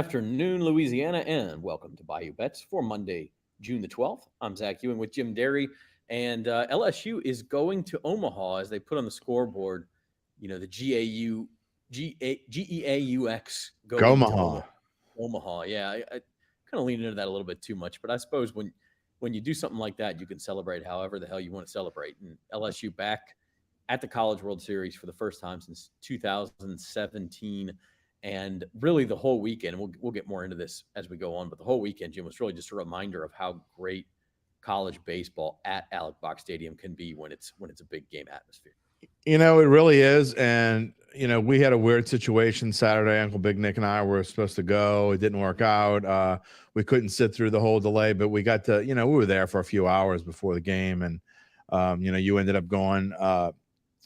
afternoon, Louisiana, and welcome to Bayou Bets for Monday, June the 12th. I'm Zach Ewing with Jim Derry, and LSU is going to Omaha as they put on the scoreboard, the GEAUX going to Omaha. Omaha. Yeah, I kind of lean into that a little bit too much, but I suppose when you do something like that, you can celebrate however the hell you want to celebrate. And LSU back at the College World Series for the first time since 2017. And really the whole weekend, we'll get more into this as we go on, but the whole weekend, Jim, was really just a reminder of how great college baseball at Alex Box Stadium can be when it's a big game atmosphere. It really is. And, we had a weird situation Saturday. Uncle Big Nick and I were supposed to go. It didn't work out. We couldn't sit through the whole delay, but we got to, we were there for a few hours before the game. And, you ended up going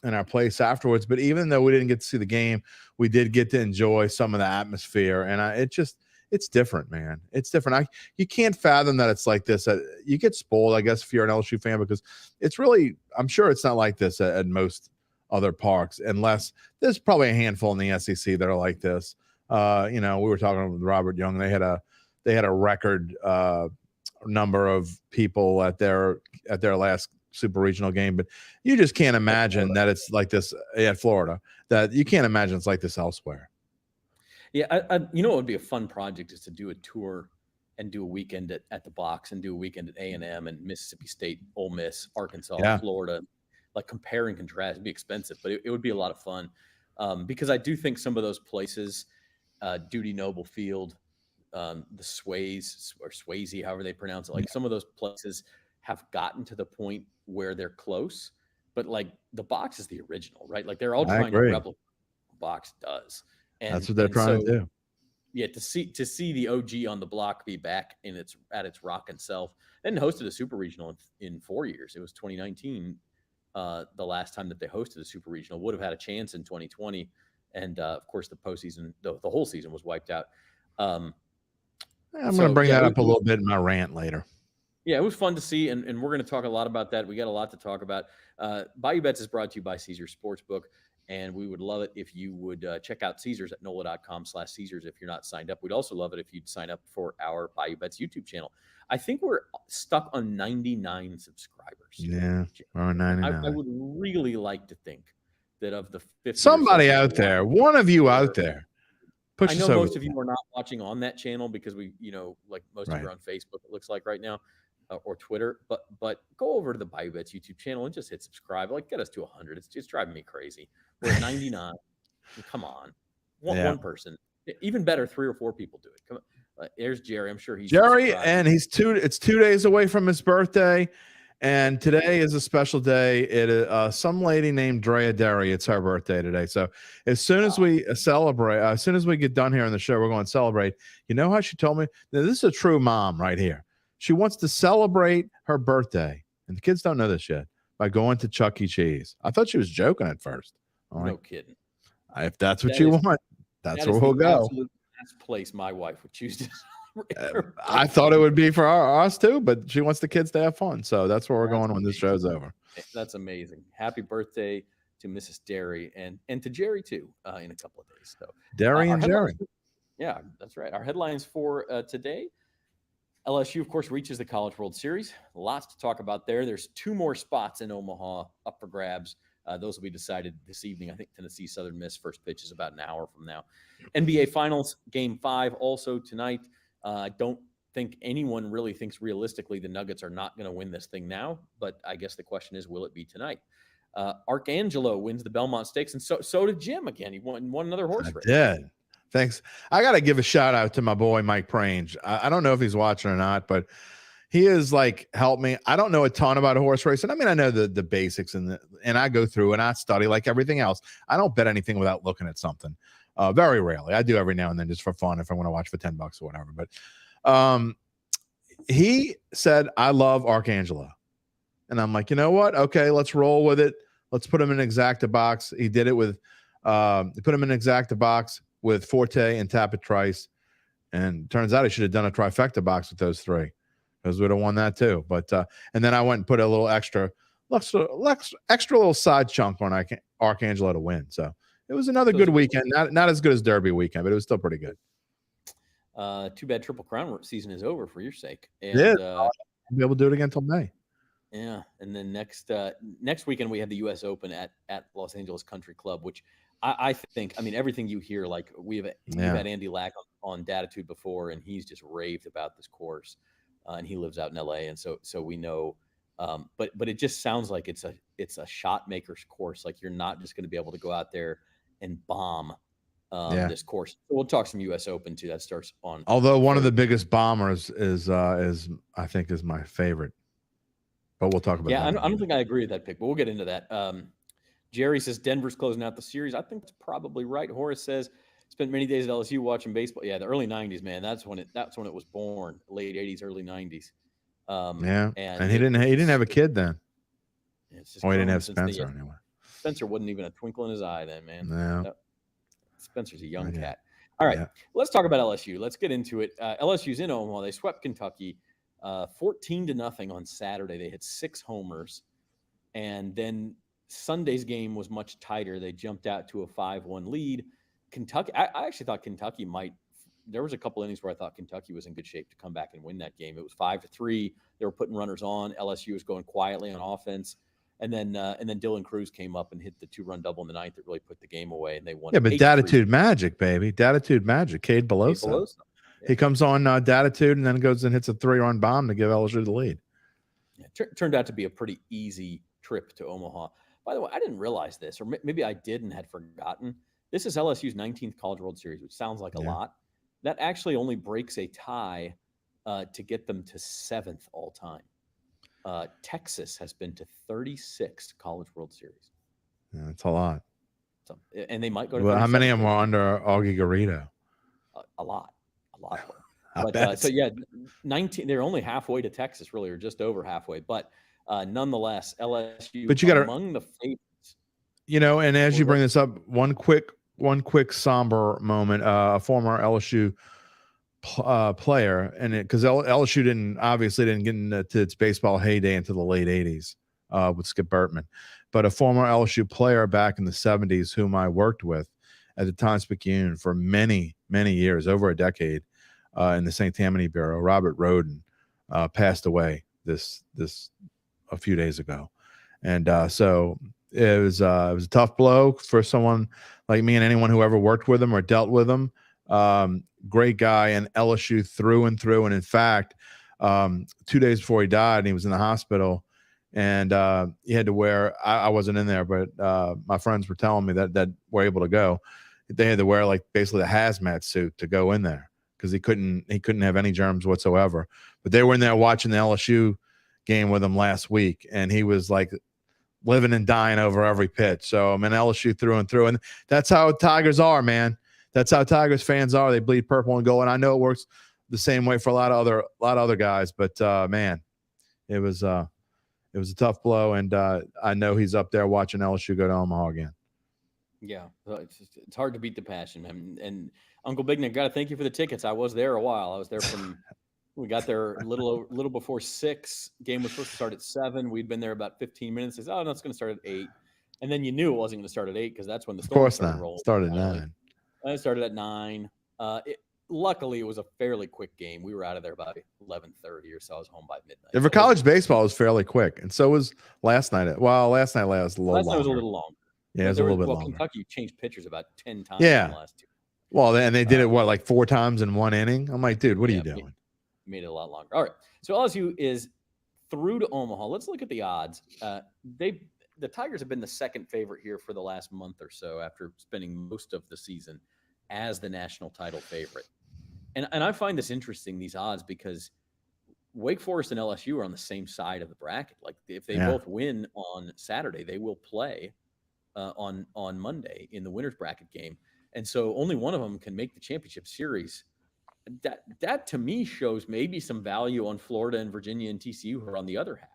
in our place afterwards. But even though we didn't get to see the game, we did get to enjoy some of the atmosphere. And it's different, man. It's different. You can't fathom that it's like this. You get spoiled, I guess, if you're an LSU fan, because it's really, I'm sure it's not like this at most other parks, unless there's probably a handful in the SEC that are like this. We were talking with Robert Young. They had a record number of people at their last super regional game, but you just can't imagine that it's like this at Florida. That you can't imagine it's like this elsewhere. Yeah, it would be a fun project is to do a tour and do a weekend at the box and do a weekend at A&M and Mississippi State, Ole Miss, Arkansas, Florida, like compare and contrast. It'd be expensive, but it would be a lot of fun because I do think some of those places, Duty Noble Field, the Swayze, however they pronounce it, like some of those places have gotten to the point where they're close, but like the box is the original, right? Like they're all trying to replicate what the box does. And that's what they're trying to do. Yeah, to see the OG on the block be back at its rockin' self, and hosted a super regional in 4 years. It was 2019, the last time that they hosted a super regional. Would have had a chance in 2020, and of course the postseason, the whole season was wiped out. I'm going to bring that up a little bit in my rant later. Yeah, it was fun to see, and we're going to talk a lot about that. We got a lot to talk about. Bayou Bets is brought to you by Caesars Sportsbook, and we would love it if you would check out Caesars at NOLA.com/Caesars if you're not signed up. We'd also love it if you'd sign up for our Bayou Bets YouTube channel. I think we're stuck on 99 subscribers. Yeah, we're on 99. I would really like to think that of the 50 somebody out there, one of you out there, I know most of you are not watching on that channel because we, like most of you are on Facebook, it looks like right now. Or Twitter, but go over to the Bayou Bets YouTube channel and just hit subscribe. Like, get us to 100. It's just driving me crazy. We're at 99. Come on, one person. Even better, 3 or 4 people do it. Come on. There's Jerry. I'm sure he's Jerry, and it's 2 days away from his birthday, and today is a special day. It is some lady named Drea Derry. It's her birthday today. So as soon as we celebrate, as soon as we get done here on the show, we're going to celebrate. You know how she told me? Now, this is a true mom right here. She wants to celebrate her birthday, and the kids don't know this yet, by going to Chuck E. Cheese. I thought she was joking at first. No kidding. If that's what you want, that's where we'll go. Absolute best place my wife would choose to celebrate. I thought it would be for us too, but she wants the kids to have fun, so that's where we're going when this show's over. That's amazing. Happy birthday to Mrs. Derry and to Jerry too in a couple of days. So Derry and Jerry. Yeah, that's right. Our headlines for today. LSU, of course, reaches the College World Series. Lots to talk about there. There's 2 more spots in Omaha up for grabs. Those will be decided this evening. I think Tennessee Southern Miss first pitch is about an hour from now. NBA Finals, Game 5 also tonight. I don't think anyone really thinks realistically the Nuggets are not going to win this thing now, but I guess the question is, will it be tonight? Arcangelo wins the Belmont Stakes, and so did Jim again. He won another horse race. Did. Thanks. I got to give a shout out to my boy, Mike Prange. I don't know if he's watching or not, but he is helped me. I don't know a ton about horse racing. I mean, I know the basics and I go through and I study like everything else. I don't bet anything without looking at something. Very rarely. I do every now and then just for fun if I want to watch for $10 or whatever. But he said, I love Arcangelo. And I'm like, you know what? Okay, let's roll with it. Let's put him in an exacta box. He did it with he put him in an exacta box with Forte and Tapit Trice, and turns out he should have done a trifecta box with those 3 because we'd have won that too. But and then I went and put a little extra little side chunk on Arcangelo to win. So it was another good weekend. Not as good as Derby weekend, but it was still pretty good. Too bad Triple Crown season is over for your sake. Yeah, And I'll be able to do it again until May. yeah, and then next weekend we have the U.S. Open at Los Angeles Country Club, which I think, I mean, everything you hear, like we've had Andy Lack on Datitude before, and he's just raved about this course, and he lives out in L.A., and so we know, but it just sounds like it's a shot maker's course. Like you're not just going to be able to go out there and bomb this course. So we'll talk some U.S. Open too. That starts on. Although one of the biggest bombers is I think is my favorite. But we'll talk about that. Yeah, I don't think I agree with that pick, but we'll get into that. Jerry says Denver's closing out the series. I think that's probably right. Horace says spent many days at LSU watching baseball. Yeah, the early '90s, man. That's when it was born. Late '80s, early '90s. And he didn't have a kid then. It's just he didn't have Spencer anyway. Spencer wasn't even a twinkle in his eye then, man. No. Spencer's a young cat. All right, let's talk about LSU. Let's get into it. LSU's in Omaha. They swept Kentucky 14-0 on Saturday. They hit 6 homers, and then Sunday's game was much tighter. They jumped out to a 5-1 lead. Kentucky, I actually thought Kentucky might. There was a couple innings where I thought Kentucky was in good shape to come back and win that game. It was 5-3. They were putting runners on. LSU was going quietly on offense. And then Dylan Cruz came up and hit the 2-run double in the 9th that really put the game away, and they won. Yeah, but Datitude magic, baby. Datitude magic. Cade Beloso. Yeah. He comes on Datitude and then goes and hits a 3-run bomb to give LSU the lead. Yeah, turned out to be a pretty easy trip to Omaha. By the way, I didn't realize this, or maybe I did and had forgotten. This is LSU's 19th College World Series, which sounds like a lot. That actually only breaks a tie to get them to 7th all time. Texas has been to 36 College World Series. Yeah, that's a lot. So, and they might go to. Well, how many of them were under Augie Garrido? A lot. But so yeah, 19. They're only halfway to Texas, really, or just over halfway. But nonetheless, LSU. But you got among the favorites. And as you bring this up, one quick somber moment. A former LSU player, and because LSU didn't get into its baseball heyday until the late 80s with Skip Bertman, but a former LSU player back in the 70s whom I worked with at the Times-Picayune for many years, over a decade, in the St. Tammany Bureau, Robert Roden, passed away this a few days ago, and so it was a tough blow for someone like me and anyone who ever worked with him or dealt with him. Great guy, and LSU through and through. And in fact, 2 days before he died, and he was in the hospital, and he had to wear. I wasn't in there, but my friends were telling me that were able to go. They had to wear like basically a hazmat suit to go in there because he couldn't have any germs whatsoever. But they were in there watching the LSU game with him last week, and he was like living and dying over every pitch. So I mean, LSU through and through, and that's how Tigers are, man. That's how Tigers fans are. They bleed purple and gold. And I know it works the same way for a lot of other guys, but man, it was a tough blow. And I know he's up there watching LSU go to Omaha again. Yeah, it's hard to beat the passion, man. And Uncle Big Nick, got to thank you for the tickets. I was there a while. I was there we got there a little before 6. Game was supposed to start at 7. We'd been there about 15 minutes. They said, no, it's going to start at 8. And then you knew it wasn't going to start at 8 because that's when the storm started rolling. Started at 9. It started at 9. Luckily, it was a fairly quick game. We were out of there about 11:30 or so. I was home by midnight. Yeah, for college baseball, it was fairly quick, and so was last night. Well, last night was a little longer. Last night was a little longer. Yeah, it was a little bit longer. Kentucky changed pitchers about 10 times in the last 2. Well, and they did it, like 4 times in one inning? I'm like, dude, what are you doing? Made it a lot longer. All right, so LSU is through to Omaha. Let's look at the odds. The Tigers have been the second favorite here for the last month or so after spending most of the season as the national title favorite. And I find this interesting, these odds, because Wake Forest and LSU are on the same side of the bracket. Like if they both win on Saturday, they will play on Monday in the winner's bracket game. And so only one of them can make the championship series. That to me shows maybe some value on Florida and Virginia and TCU, who are on the other half.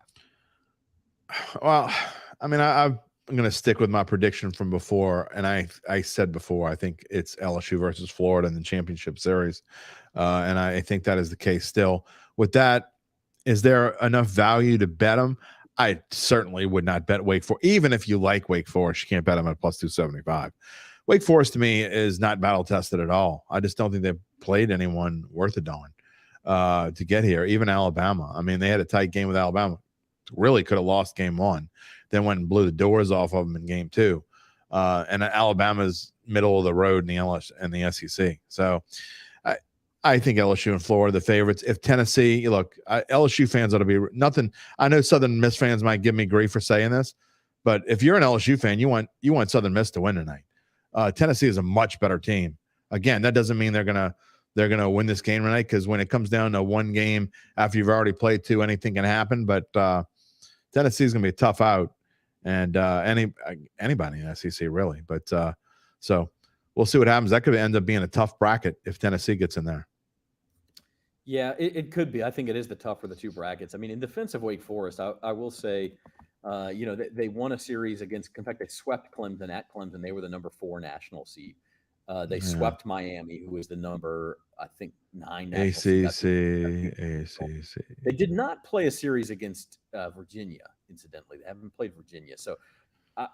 Well, I mean, I'm going to stick with my prediction from before. And I said before, I think it's LSU versus Florida in the championship series. And I think that is the case still. With that, is there enough value to bet them? I certainly would not bet Wake Forest. Even if you like Wake Forest, you can't bet them at plus 275. Wake Forest to me is not battle tested at all. I just don't think they've played anyone worth a darn to get here. Even Alabama. I mean, they had a tight game with Alabama. Really could have lost game 1. Then went and blew the doors off of them in game 2. And Alabama's middle of the road in the SEC. So I think LSU and Florida are the favorites. If Tennessee, look, LSU fans ought to be nothing. I know Southern Miss fans might give me grief for saying this, but if you're an LSU fan, you want Southern Miss to win tonight. Tennessee is a much better team. Again, that doesn't mean they're gonna win this game tonight, because when it comes down to one game after you've already played 2, anything can happen. But Tennessee is gonna be a tough out, and anybody in the SEC really. But so we'll see what happens. That could end up being a tough bracket if Tennessee gets in there. Yeah, it could be. I think it is the tougher of the 2 brackets. I mean, in defense of Wake Forest, I will say, they won a series against. In fact, they swept Clemson at Clemson. They were the number 4 national seed. They swept Miami, who was the number, I think, 9 national seed. ACC. They did not play a series against Virginia. Incidentally, they haven't played Virginia. So, I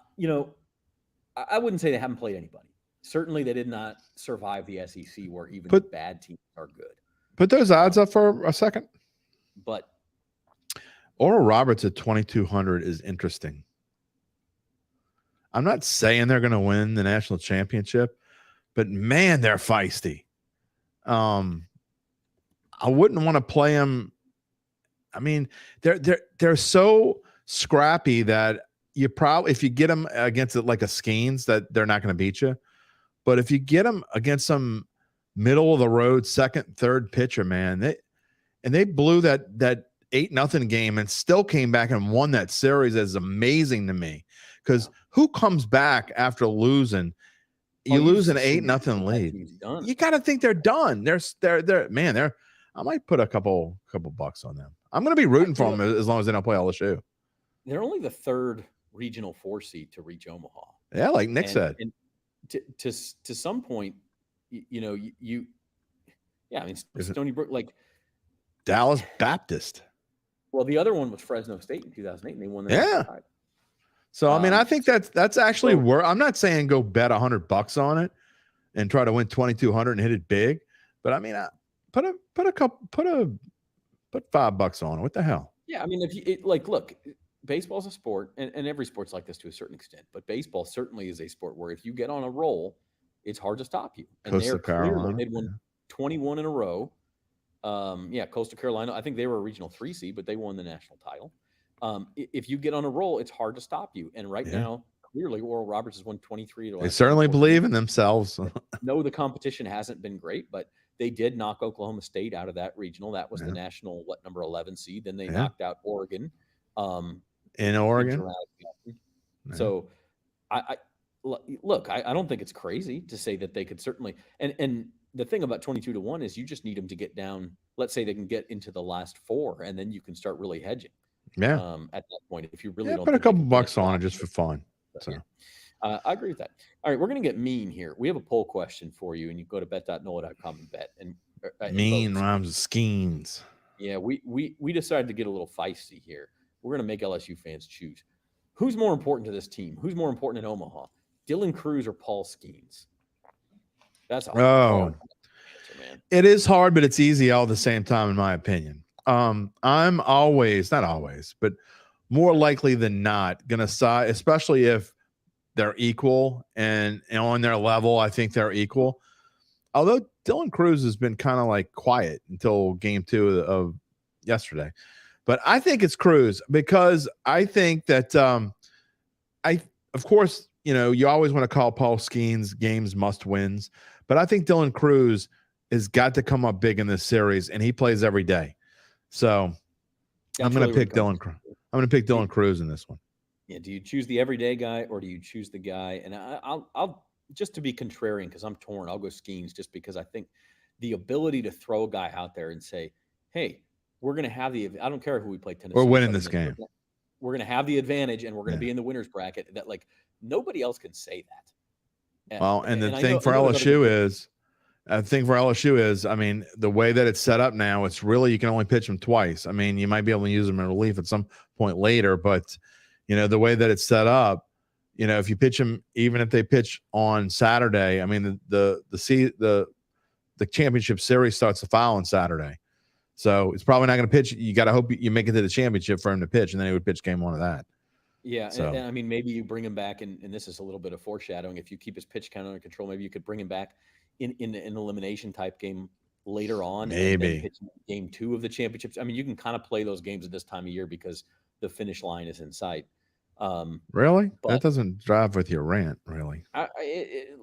wouldn't say they haven't played anybody. Certainly, they did not survive the SEC, where even bad teams are good. Put those odds up for a second. But Oral Roberts at 2,200 is interesting. I'm not saying they're going to win the national championship, but man, they're feisty. I wouldn't want to play them. I mean, they're so scrappy that you probably, if you get them against it like a Skeens, that they're not going to beat you. But if you get them against some middle of the road, second, third pitcher, man, they blew that 8-0 game and still came back and won that series. Is amazing to me, because who comes back after losing? You lose an 8-0 lead. You got to think they're done. They're. I might put a couple bucks on them. I'm going to be rooting for them as long as they don't play LSU. They're only the 3rd regional 4 seed to reach Omaha. Yeah, like Nick said. And to some point, I mean, Stony Brook, like Dallas Baptist. Well, the other one was Fresno State in 2008, and they won. So I mean, I think that's actually worth. I'm not saying go bet $100 on it and try to win 2,200 and hit it big, but I mean, put $5 on it. What the hell? Yeah, I mean, look, baseball's a sport, and every sport's like this to a certain extent, but baseball certainly is a sport where if you get on a roll, it's hard to stop you. And they'd won 21 in a row. Coastal Carolina, I think they were a regional 3 seed, but they won the national title. If you get on a roll, it's hard to stop you. And now, clearly, Oral Roberts has won 23. They certainly believe in themselves. No, the competition hasn't been great, but they did knock Oklahoma State out of that regional. That was the national, number 11 seed. Then they knocked out Oregon. In Oregon? So, I don't think it's crazy to say that they could certainly – and the thing about 22-1 is you just need them to get down. Let's say they can get into the last 4, and then you can start really hedging. Yeah. At that point, if you really don't put a couple bucks on it just for fun. So. I agree with that. All right, we're going to get mean here. We have a poll question for you, and you go to bet.NOLA.com and bet. And mean rhymes with Skeens. Yeah, we decided to get a little feisty here. We're going to make LSU fans choose. Who's more important to this team? Who's more important in Omaha? Dylan Cruz or Paul Skeens? That's a hard answer, man. It is hard, but it's easy all at the same time, in my opinion. I'm always, not always, but more likely than not going to side, especially if they're equal and on their level. I think they're equal. Although Dylan Cruz has been kind of like quiet until game 2 of yesterday, but I think it's Cruz, because I think that of course, you always want to call Paul Skeens games must wins, but I think Dylan Cruz has got to come up big in this series, and he plays every day. So I'm going to pick Dylan Cruz. I'm going to pick Dylan Cruz in this one. Yeah. Do you choose the everyday guy, or do you choose the guy? And I'll just to be contrarian, because I'm torn, I'll go Skeens, just because I think the ability to throw a guy out there and say, hey, we're going to have I don't care who we play Tennessee. We're winning this game. We're going to have the advantage, and we're going to be in the winner's bracket. That nobody else can say that. Well, and the thing for LSU is, I mean, the way that it's set up now, it's really, you can only pitch them twice. I mean, you might be able to use them in relief at some point later, but the way that it's set up, if you pitch them, even if they pitch on Saturday, I mean, the the championship series starts the following Saturday. So it's probably not going to pitch. You got to hope you make it to the championship for him to pitch, and then he would pitch game one of that. Yeah, and I mean, maybe you bring him back, and this is a little bit of foreshadowing. If you keep his pitch count under control, maybe you could bring him back in an elimination type game later on, maybe, and then pitch game 2 of the championships. I mean, you can kind of play those games at this time of year because the finish line is in sight. Really? That doesn't drive with your rant, really.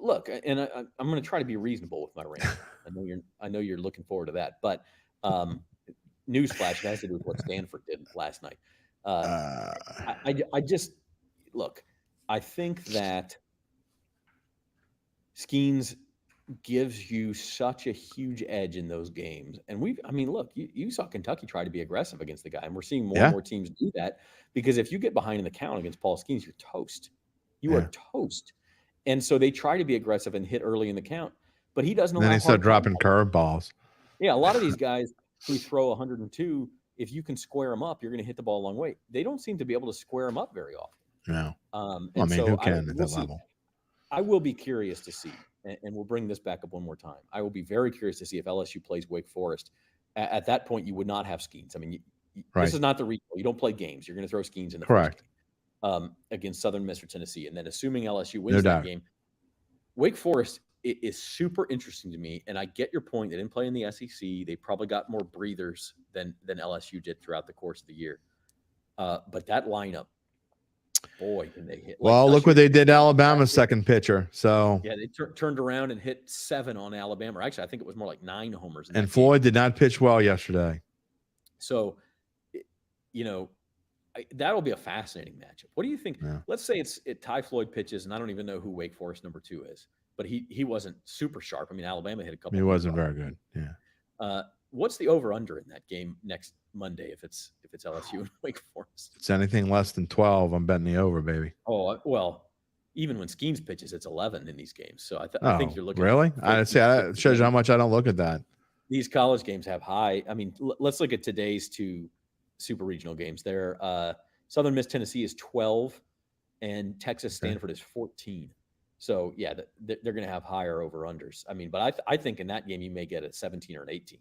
Look, and I'm going to try to be reasonable with my rant. I know you're looking forward to that, but newsflash, it has to do with what Stanford did last night. I just look. I think that Skeens gives you such a huge edge in those games, and look, you saw Kentucky try to be aggressive against the guy, and we're seeing more and more teams do that because if you get behind in the count against Paul Skeens, you're toast. You are toast, and so they try to be aggressive and hit early in the count, but he doesn't. And then they start dropping curveballs. Yeah, a lot of these guys who throw 102. If you can square them up, you're going to hit the ball a long way. They don't seem to be able to square them up very often. No. Who can at that level? I will be curious to see, and we'll bring this back up one more time. I will be very curious to see if LSU plays Wake Forest. At that point, you would not have Skeens. I mean, this is not the regional. You don't play games. You're going to throw Skeens in the first game against Southern Miss or Tennessee. And then assuming LSU wins that game, Wake Forest is super interesting to me, and I get your point. They didn't play in the SEC. They probably got more breathers than LSU did throughout the course of the year. But that lineup, boy, can they hit. Well, look what they did to Alabama's second pitcher. So yeah, they turned around and hit 7 on Alabama. Actually, I think it was more like 9 homers. And Floyd did not pitch well yesterday. So, that'll be a fascinating matchup. What do you think? Yeah. Let's say Ty Floyd pitches, and I don't even know who Wake Forest number 2 is. But he wasn't super sharp. I mean, Alabama hit a couple. He wasn't very good. Yeah. What's the over/under in that game next Monday if it's LSU and Wake Forest? It's anything less than 12. I'm betting the over, baby. Oh well, even when Skeens pitches, it's 11 in these games. So I think you're looking. Really? I see. That shows you how much I don't look at that. These college games have high. I mean, let's look at today's 2 super regional games. There, Southern Miss Tennessee is 12, and Texas Stanford is 14. So, yeah, they're going to have higher over-unders. I mean, but I think in that game you may get a 17 or an 18.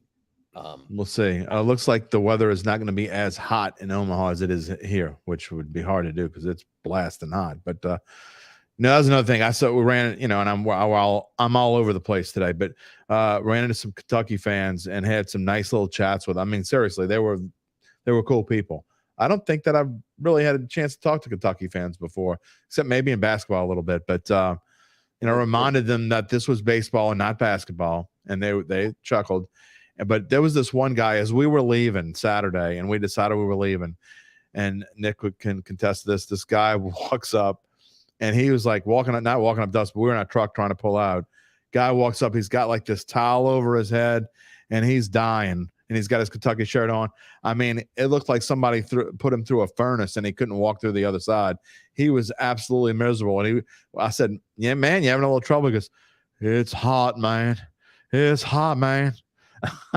We'll see. Looks like the weather is not going to be as hot in Omaha as it is here, which would be hard to do because it's blasting hot. But that's another thing. We ran, and I'm all over the place today, but ran into some Kentucky fans and had some nice little chats with them. I mean, seriously, they were cool people. I don't think that I've really had a chance to talk to Kentucky fans before, except maybe in basketball a little bit. But reminded them that this was baseball and not basketball, and they chuckled. But there was this one guy as we were leaving Saturday, and we decided we were leaving, and Nick can contest this. This guy walks up, and he was like not walking up to us, but we were in a truck trying to pull out. Guy walks up, he's got like this towel over his head, and he's dying. And he's got his Kentucky shirt on. I mean, it looked like somebody put him through a furnace and he couldn't walk through the other side. He was absolutely miserable. And I said, "Yeah, man, you having a little trouble?" He goes, "It's hot, man. It's hot, man."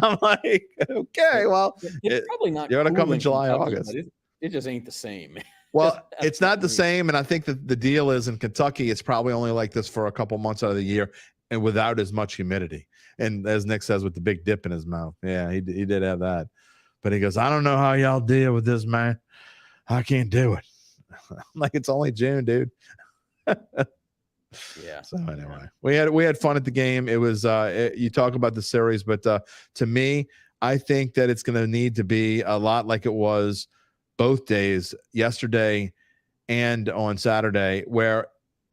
I'm like, okay, well, it's probably not. You're going to come in July, Kentucky, August. It just ain't the same. Well, it's not the same. And I think that the deal is in Kentucky, it's probably only like this for a couple months out of the year and without as much humidity. And as Nick says, with the big dip in his mouth. Yeah, he did have that. But he goes, "I don't know how y'all deal with this, man. I can't do it." I'm like, it's only June, dude. Yeah. So anyway, we had fun at the game. It was you talk about the series, but to me, I think that it's going to need to be a lot like it was both days, yesterday and on Saturday, where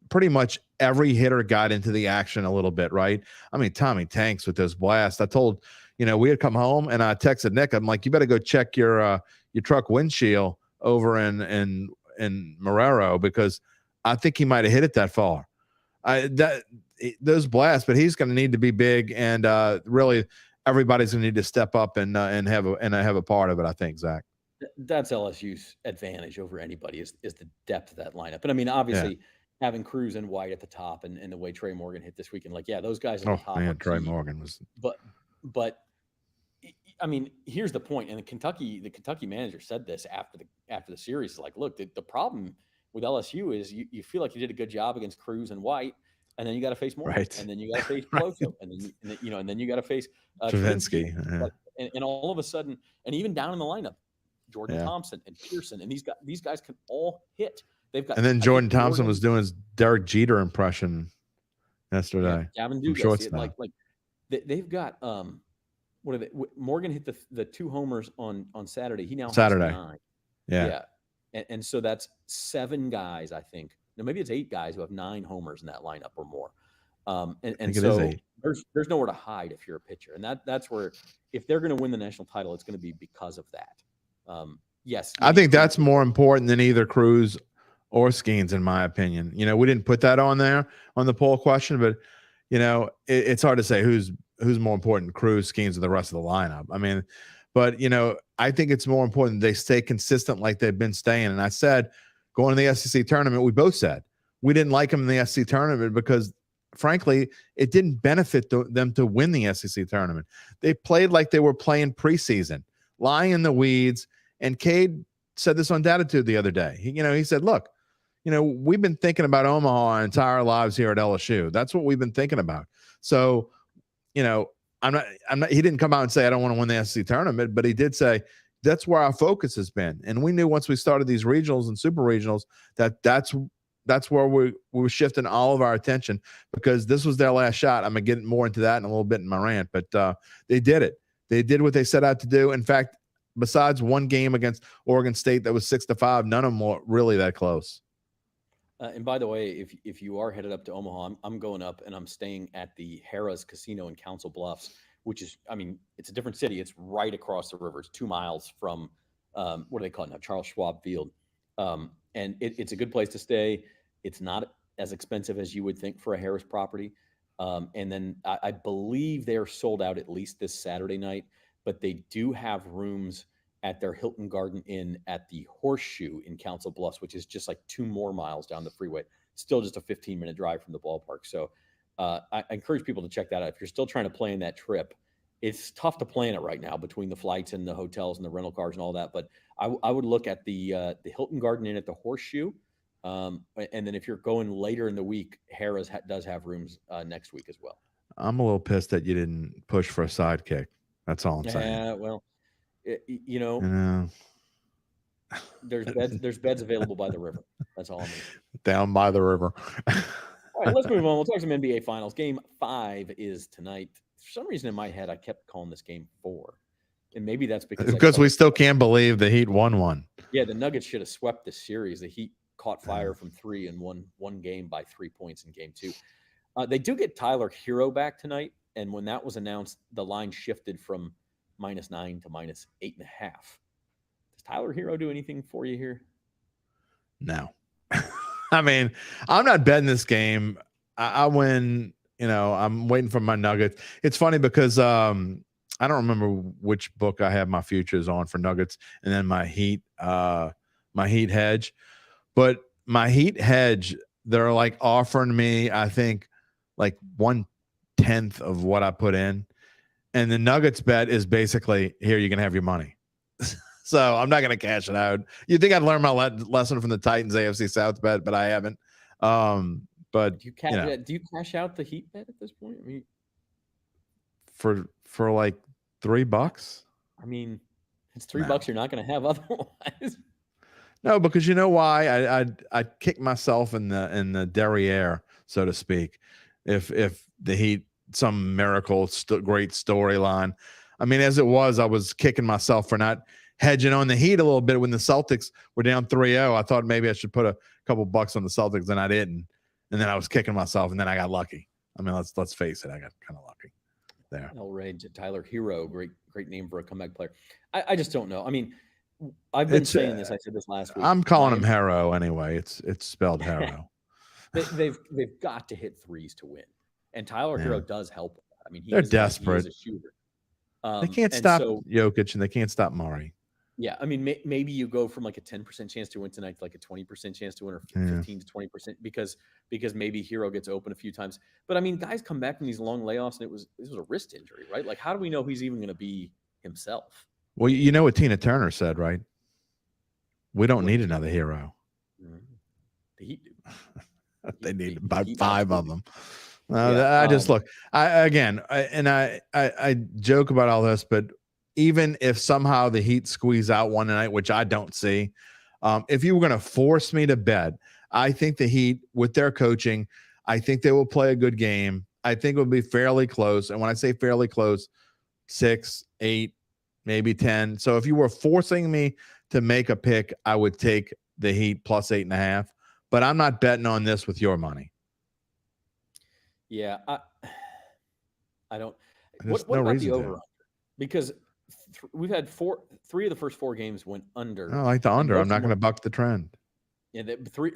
pretty much every hitter got into the action a little bit, right? I mean, Tommy Tanks with those blasts. I told, we had come home and I texted Nick. I'm like, "You better go check your truck windshield over in Marrero because I think he might have hit it that far." Those blasts, but he's going to need to be big, and really everybody's going to need to step up and have a part of it. I think, Zach. That's LSU's advantage over anybody is the depth of that lineup. And I mean, obviously, having Cruz and White at the top, and the way Trey Morgan hit this weekend, those guys at the top. Man, Trey Morgan was. But I mean, here's the point. And the Kentucky manager said this after the series. Like, look, the problem with LSU is you feel like you did a good job against Cruz and White, and then you got to face Morgan, Right. and then you got to face Right. Peloso, and then you got to face Travinsky. Travinsky, and all of a sudden, and even down in the lineup, Jordan Yeah. Thompson and Pearson, and these guys can all hit. They've got, And then I Jordan think Thompson Morgan, was doing his Derek Jeter impression yesterday Gavin from Dugas, shortstop. they've got what are they? Morgan hit the 2 homers on Saturday. He now Saturday. has 9. Yeah. And so that's 7 guys, I think. No, maybe it's 8 guys who have 9 homers in that lineup or more. And so there's nowhere to hide if you're a pitcher, and that's where, if they're going to win the national title, it's going to be because of that. Yes, I think that's more important than either Cruz or Skeens, in my opinion. We didn't put that on there on the poll question, but it's hard to say who's more important, Cruz, Skeens, or the rest of the lineup. I mean, but I think it's more important they stay consistent like they've been staying. And I said, going to the SEC tournament, we both said we didn't like them in the SEC tournament because, frankly, it didn't benefit them to win the SEC tournament. They played like they were playing preseason, lying in the weeds. And Cade said this on Datitude the other day. He said, look, we've been thinking about Omaha our entire lives here at LSU. That's what we've been thinking about. So, I'm not, he didn't come out and say, I don't want to win the SEC tournament, but he did say that's where our focus has been. And we knew once we started these regionals and super regionals, that's where we were shifting all of our attention, because this was their last shot. I'm going to get more into that in a little bit in my rant, but they did it. They did what they set out to do. In fact, besides one game against Oregon State that was 6-5, none of them were really that close. And by the way, if you are headed up to Omaha, I'm going up, and I'm staying at the Harrah's Casino in Council Bluffs, which is, it's a different city. It's right across the river. It's 2 miles from, what do they call it now? Charles Schwab Field. And it's a good place to stay. It's not as expensive as you would think for a Harrah's property. And then I believe they're sold out at least this Saturday night, but they do have rooms at their Hilton Garden Inn at the Horseshoe in Council Bluffs, which is just like 2 more miles down the freeway. Still just a 15-minute drive from the ballpark. So I encourage people to check that out. If you're still trying to plan that trip, it's tough to plan it right now between the flights and the hotels and the rental cars and all that. But I would look at the Hilton Garden Inn at the Horseshoe. And then if you're going later in the week, Harrah's does have rooms next week as well. I'm a little pissed that you didn't push for a sidekick. That's all I'm saying. Yeah, well, there's beds available by the river. That's all I mean. Down by the river. All right, let's move on. We'll talk some NBA Finals. Game 5 is tonight. For some reason in my head, I kept calling this game 4. And maybe that's because we still can't believe the Heat won one. Yeah, the Nuggets should have swept the series. The Heat caught fire from 3 and won one game by 3 points in game 2. They do get Tyler Hero back tonight. And when that was announced, the line shifted from -9 to -8.5. Does Tyler Hero do anything for you here? No. I'm not betting this game. I win, I'm waiting for my Nuggets. It's funny because I don't remember which book I have my futures on for Nuggets and then my Heat hedge. But my Heat hedge, they're like offering me, I think, like 1/10 of what I put in. And the Nuggets bet is basically, here, you can have your money. So I'm not going to cash it out. You'd think I'd learn my lesson from the Titans AFC South bet, but I haven't. But do you cash out the Heat bet at this point? For like $3? It's $3 you're not going to have otherwise. No, because you know why? I'd kick myself in the derriere, so to speak, if the Heat, some miracle great storyline. As it was, I was kicking myself for not hedging on the Heat a little bit when the Celtics were down 3-0. I thought maybe I should put a couple bucks on the Celtics, and I didn't. And then I was kicking myself, and then I got lucky. Let's face it, I got kind of lucky there. El Rage, Tyler Hero, great name for a comeback player. I just don't know. I've been saying this. I said this last week. I'm calling him Hero anyway. It's spelled Hero. They've got to hit threes to win, and Tyler Hero does help with that. They're desperate. He is a shooter. They can't stop Jokic, and they can't stop Murray. Yeah, maybe you go from like a 10% chance to win tonight to like a 20% chance to win, or 15 to 20% because maybe Hero gets open a few times. But guys come back from these long layoffs, and this was a wrist injury, right? Like, how do we know he's even going to be himself? Well, you know what Tina Turner said, right? We don't need another Hero. The Heat do. They need about 5 of them. Yeah. I just look. I joke about all this, but even if somehow the Heat squeeze out one night, which I don't see, if you were going to force me to bet, I think the Heat, with their coaching, I think they will play a good game. I think it will be fairly close. And when I say fairly close, 6, 8, maybe 10. So if you were forcing me to make a pick, I would take the Heat plus 8.5. But I'm not betting on this with your money. Yeah, I don't. There's What no about reason the to. over? Because we've had 3 of the first 4 games went under. I like the under. I'm not going to buck the trend. Yeah,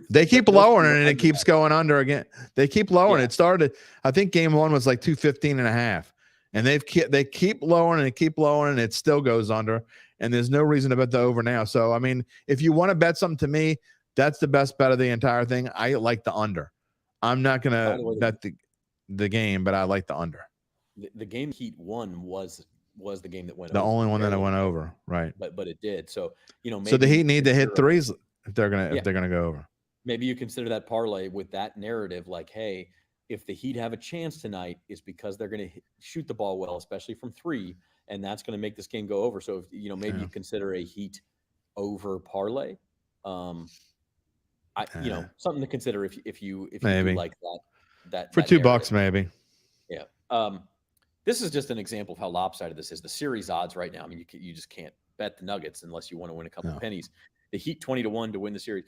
they keep lowering it, and it keeps going under again. They keep lowering. Yeah. It started, I think game 1 was like 215.5, and they keep lowering and keep lowering, and it still goes under. And there's no reason to bet the over now. So I mean, if you want to bet something, to me, that's the best bet of the entire thing. I like the under. I'm not going to bet the game, but I like the under. The game Heat won was the game that went the over. only one that I went over, right? But it did. So maybe so the Heat need to hit threes if they're gonna go over. Maybe you consider that parlay with that narrative, like, hey, if the Heat have a chance tonight, is because they're going to shoot the ball well, especially from 3, and that's going to make this game go over. So if maybe you consider a Heat over parlay. Something to consider if you do like that for $2 maybe. Yeah. This is just an example of how lopsided this is. The series odds right now. I mean, you just can't bet the Nuggets unless you want to win a couple of pennies. The Heat 20-1 to win the series,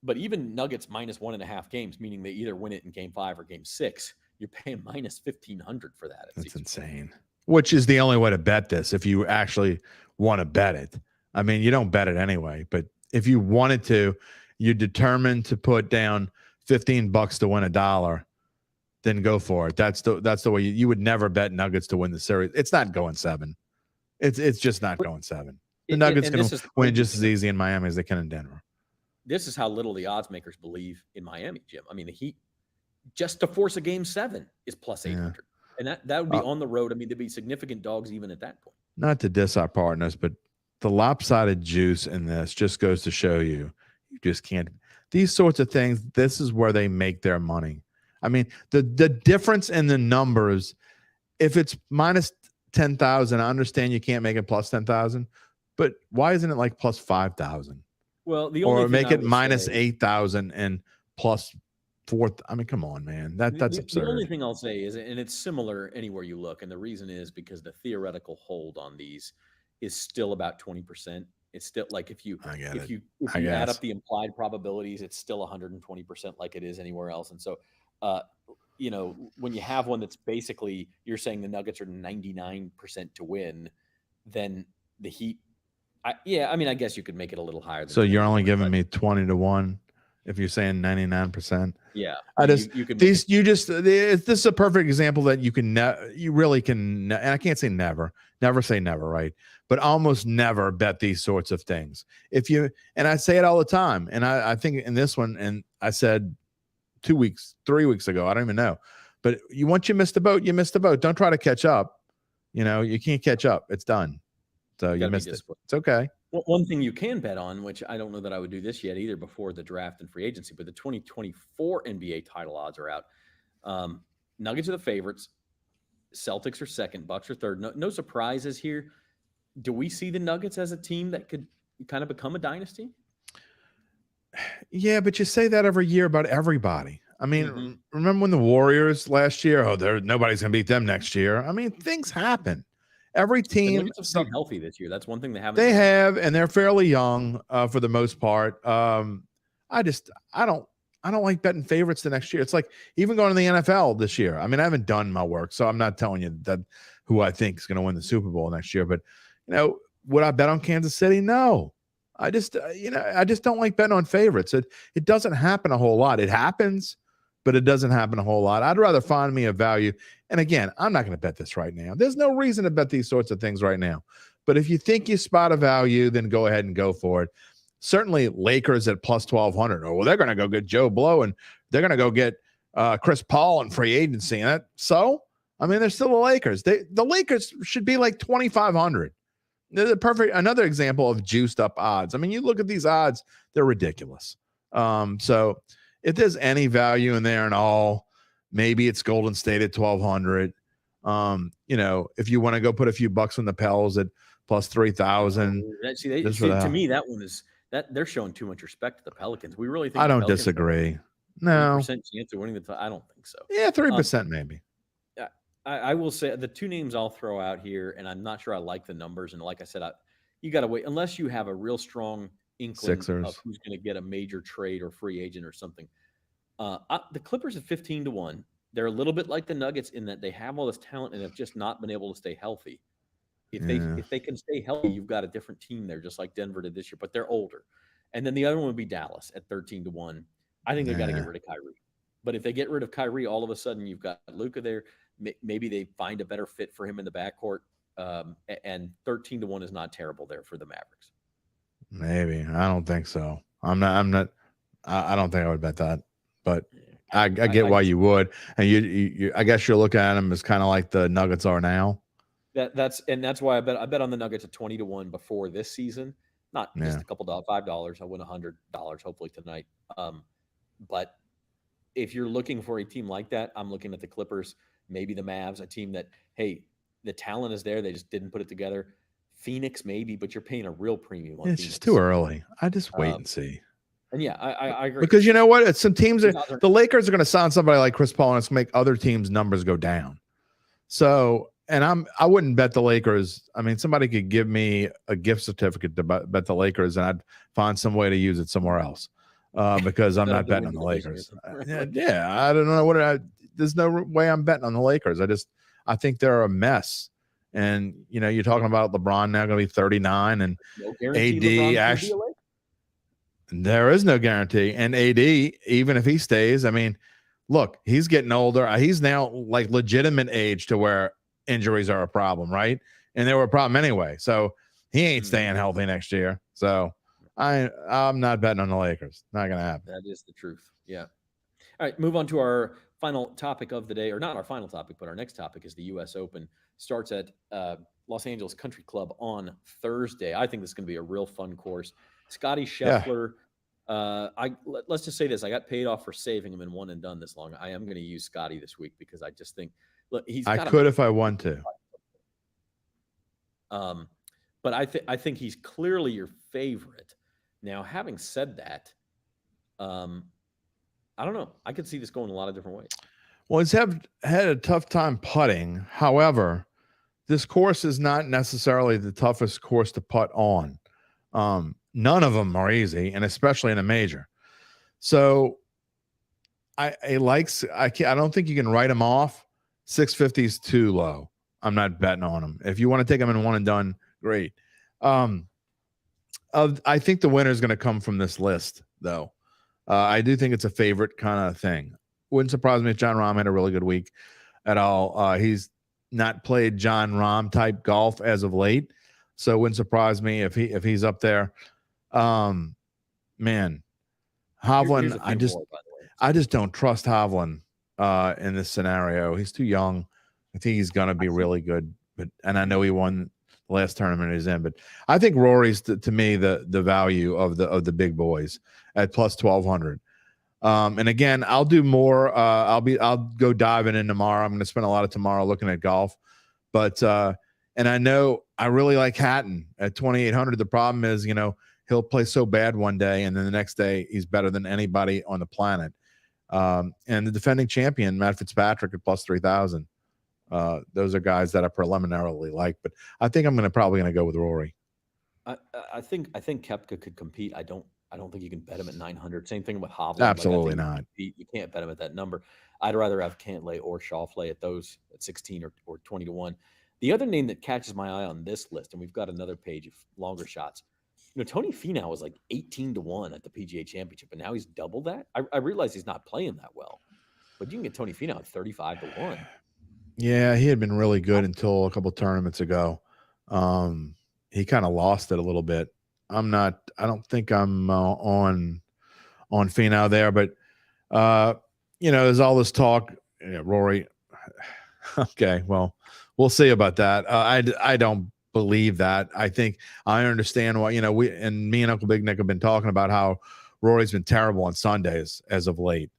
but even Nuggets minus 1.5 games, meaning they either win it in game 5 or game 6. You're paying minus 1,500 for that. That's insane. Which is the only way to bet this if you actually want to bet it. I mean, you don't bet it anyway, but if you wanted to, you're determined to put down $15 to win $1, then go for it. That's the way you would never bet Nuggets to win the series. It's not going 7. It's just not going 7. The Nuggets can win just as easy in Miami as they can in Denver. This is how little the odds makers believe in Miami, Jim. I mean, the Heat, just to force a game 7 is plus 800. And that would be on the road. I mean, there'd be significant dogs even at that point. Not to diss our partners, but the lopsided juice in this just goes to show you just can't. These sorts of things, this is where they make their money. I mean, the difference in the numbers, if it's minus 10,000, I understand you can't make it plus 10,000, but why isn't it like plus 5,000? Well, or make it minus 8,000 and plus 4. I mean, come on, man. That's absurd. The only thing I'll say is, and it's similar anywhere you look, and the reason is because the theoretical hold on these is still about 20%. It's still like if you add up the implied probabilities, it's still 120% like it is anywhere else. And so, when you have one that's basically, you're saying the Nuggets are 99% to win, then the Heat, I guess you could make it a little higher. So you're only giving me 20-1 if you're saying 99%. Yeah, this is a perfect example that you really can, and I can't say never say never, right? But almost never bet these sorts of things. And I say it all the time, and I think in this one, and I said 3 weeks ago, I don't even know, but once you missed the boat, you missed the boat. Don't try to catch up. You can't catch up. It's done. So you missed it. It's okay. Well, one thing you can bet on, which I don't know that I would do this yet either before the draft and free agency, but the 2024 NBA title odds are out. Nuggets are the favorites. Celtics are second. Bucks are third. No surprises here. Do we see the Nuggets as a team that could kind of become a dynasty? Yeah, but you say that every year about everybody. I mean, remember when the Warriors last year? Nobody's going to beat them next year. I mean, things happen. Every team is healthy this year. That's one thing they haven't. They have, and they're fairly young for the most part. I don't like betting favorites the next year. It's like even going to the NFL this year. I mean, I haven't done my work, so I'm not telling you that who I think is going to win the Super Bowl next year. But would I bet on Kansas City? No. I just don't like betting on favorites. It doesn't happen a whole lot. It happens, but it doesn't happen a whole lot. I'd rather find me a value. And again, I'm not going to bet this right now. There's no reason to bet these sorts of things right now. But if you think you spot a value, then go ahead and go for it. Certainly Lakers at plus 1,200. Well, they're going to go get Joe Blow and they're going to go get Chris Paul in free agency. And they're still the Lakers. The Lakers should be like 2,500. They're another example of juiced up odds. I mean, you look at these odds, they're ridiculous. So if there's any value in there and all, maybe it's Golden State at 1,200. If you want to go put a few bucks on the Pels at plus 3,000. To me, that one is that they're showing too much respect to the Pelicans. We really think I don't disagree. No, 3% chance of winning the title. I don't think so. Yeah, 3% maybe. I will say the two names I'll throw out here, and I'm not sure I like the numbers. And like I said, you got to wait unless you have a real strong inkling of who's going to get a major trade or free agent or something. The Clippers at 15-1. They're a little bit like the Nuggets in that they have all this talent and have just not been able to stay healthy. If they can stay healthy, you've got a different team there, just like Denver did this year. But they're older. And then the other one would be Dallas at 13-1. I think they've got to get rid of Kyrie. But if they get rid of Kyrie, all of a sudden you've got Luka there. Maybe they find a better fit for him in the backcourt. And 13-1 is not terrible there for the Mavericks. Maybe. I don't think so. I don't think I would bet that. But I get why you would. And you I guess you're looking at them as kind of like the Nuggets are now. That's why I bet on the Nuggets at 20-1 before this season. Not just a couple $5. I win $100 hopefully tonight. But if you're looking for a team like that, I'm looking at the Clippers, maybe the Mavs, a team that, hey, the talent is there. They just didn't put it together. Phoenix, maybe, but you're paying a real premium on It's just too early. I just wait and see. And I agree. Because you know what? It's some teams the Lakers are going to sign somebody like Chris Paul, and it's going to make other teams' numbers go down. So, and I wouldn't bet the Lakers. I mean, somebody could give me a gift certificate to bet the Lakers, and I'd find some way to use it somewhere else. Because I'm not betting on the Lakers. I don't know there's no way I'm betting on the Lakers. I think they're a mess. And, you're talking about LeBron now going to be 39 and AD. There is no guarantee. And AD, even if he stays, I mean, look, he's getting older. He's now like legitimate age to where injuries are a problem, right? And they were a problem anyway. So he ain't staying healthy next year. So I'm not betting on the Lakers. Not going to happen. That is the truth. Yeah. All right. Move on to our final topic of the day, or not our final topic, but our next topic is the U.S. Open. Starts at Los Angeles Country Club on Thursday. I think this is going to be a real fun course. Scotty Scheffler. Yeah. Let's just say this. I got paid off for saving him in one and done this long. I am going to use Scotty this week because I just think, look, I could if I want to. But I think he's clearly your favorite. Now, having said that, I don't know. I could see this going a lot of different ways. Well, he's had a tough time putting. However, this course is not necessarily the toughest course to putt on. None of them are easy, and especially in a major. So I don't think you can write him off. 650 is too low. I'm not betting on him. If you want to take him in one and done, great. I think the winner is going to come from this list, though. I do think it's a favorite kind of thing. Wouldn't surprise me if Jon Rahm had a really good week at all. He's not played Jon Rahm type golf as of late, so it wouldn't surprise me if he's up there. Man, Hovland, I just don't trust Hovland in this scenario. He's too young. I think he's gonna be really good, and I know he won the last tournament he's in. But I think Rory's to me the value of the big boys at plus 1,200. And again, I'll do more. I'll go diving in tomorrow. I'm going to spend a lot of tomorrow looking at golf. But and I know I really like Hatton at 2,800. The problem is, he'll play so bad one day, and then the next day he's better than anybody on the planet. And the defending champion, Matt Fitzpatrick, at plus 3,000. Those are guys that I preliminarily like, but I think I'm probably going to go with Rory. I think Koepka could compete. I don't think you can bet him at 900. Same thing with Hovland. Absolutely not. You can't bet him at that number. I'd rather have Cantlay or Schauffele at those at 16 or 20-1. The other name that catches my eye on this list, and we've got another page of longer shots. Tony Finau was like 18-1 at the PGA Championship, and now he's double that. I realize he's not playing that well, but you can get Tony Finau at 35-1. Yeah, he had been really good until a couple tournaments ago. He kind of lost it a little bit. I don't think I'm on Finau there, but there's all this talk. Yeah, Rory. Okay, well, we'll see about that. I don't believe that. I think I understand why. Me and Uncle Big Nick have been talking about how Rory's been terrible on Sundays as of late.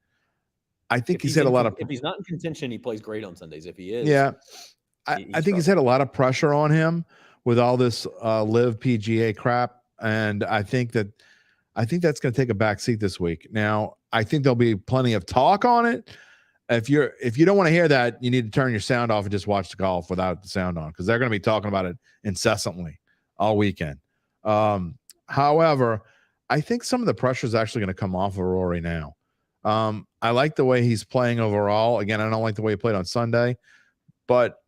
I think he's had a lot of. If he's not in contention, he plays great on Sundays. If he is, yeah, I think he's had a lot of pressure on him with all this live PGA crap, and I think that's going to take a back seat this week. Now, I think there'll be plenty of talk on it. If you don't want to hear that, you need to turn your sound off and just watch the golf without the sound on, because they're going to be talking about it incessantly all weekend. However, I think some of the pressure is actually going to come off of Rory now. I like the way he's playing overall. Again, I don't like the way he played on Sunday, but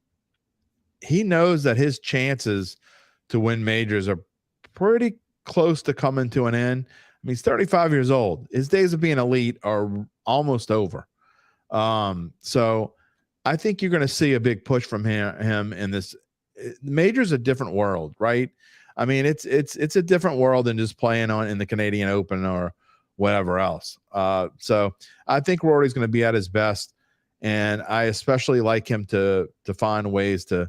he knows that his chances to win majors are pretty close to coming to an end. I mean, he's 35 years old. His days of being elite are almost over. So I think you're going to see a big push from him in this. Major's a different world, right? I mean, it's a different world than just playing in the Canadian Open or whatever else. So I think Rory's going to be at his best, and I especially like him to find ways to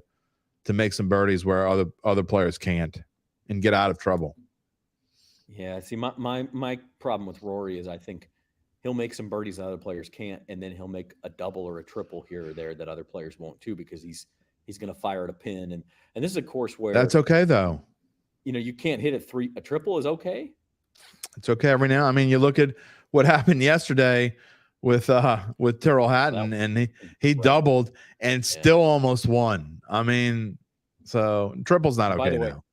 make some birdies where other players can't and get out of trouble. Yeah, see, my problem with Rory is I think he'll make some birdies that other players can't, and then he'll make a double or a triple here or there that other players won't too, because he's going to fire at a pin, and this is a course where that's okay though. You can't hit a triple is okay. It's okay every now. I mean, you look at what happened yesterday with Tyrrell Hatton, and he doubled and still almost won. I mean, so triple's not okay. By the way, now.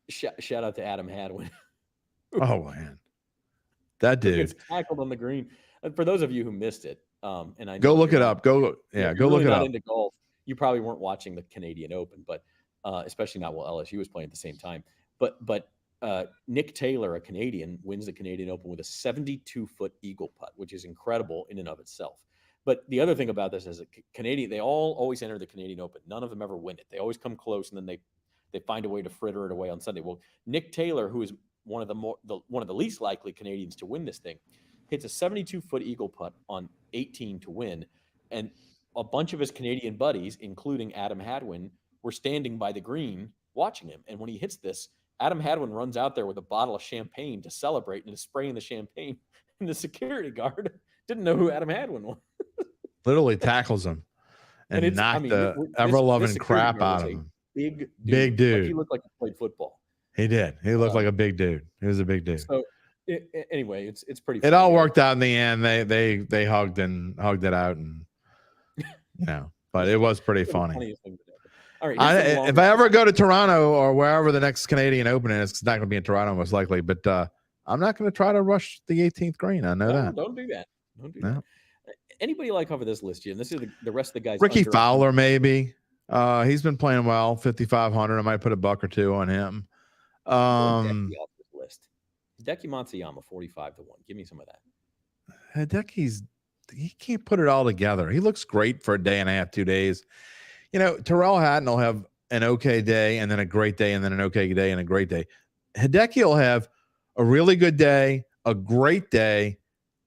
Shout out to Adam Hadwin. Oh man, that dude gets tackled on the green. And for those of you who missed it, and I go look it up. Go look it up. Into golf, you probably weren't watching the Canadian Open, but especially not while LSU was playing at the same time. But Nick Taylor, a Canadian, wins the Canadian Open with a 72-foot eagle putt, which is incredible in and of itself. But the other thing about this is that Canadian, they all always enter the Canadian Open. None of them ever win it. They always come close, and then they find a way to fritter it away on Sunday. Well, Nick Taylor, who is one of the least likely Canadians to win this thing, hits a 72-foot eagle putt on 18 to win, and a bunch of his Canadian buddies, including Adam Hadwin, were standing by the green watching him. And when he hits this, Adam Hadwin runs out there with a bottle of champagne to celebrate and is spraying the champagne. And the security guard didn't know who Adam Hadwin was. Literally tackles him and knocked the ever-loving crap out of him. Big dude. Like he looked like he played football. He did. He looked like a big dude. He was a big dude. So anyway, it's pretty. It all worked out in the end. They hugged it out, and but it was pretty funny. All right. If I ever go to Toronto or wherever the next Canadian Open is, it's not going to be in Toronto most likely, but I'm not going to try to rush the 18th green. I know that. Don't do that. Don't do that. Anybody like over this list, Jim? This is the rest of the guys. Ricky Fowler, maybe. He's been playing well, 5,500. I might put a buck or two on him. Off this list. Hideki Matsuyama, 45 to 1. Give me some of that. Hideki's he can't put it all together. He looks great for a day and a half, 2 days. Tyrrell Hatton will have an okay day and then a great day and then an okay day and a great day. Hideki will have a really good day, a great day,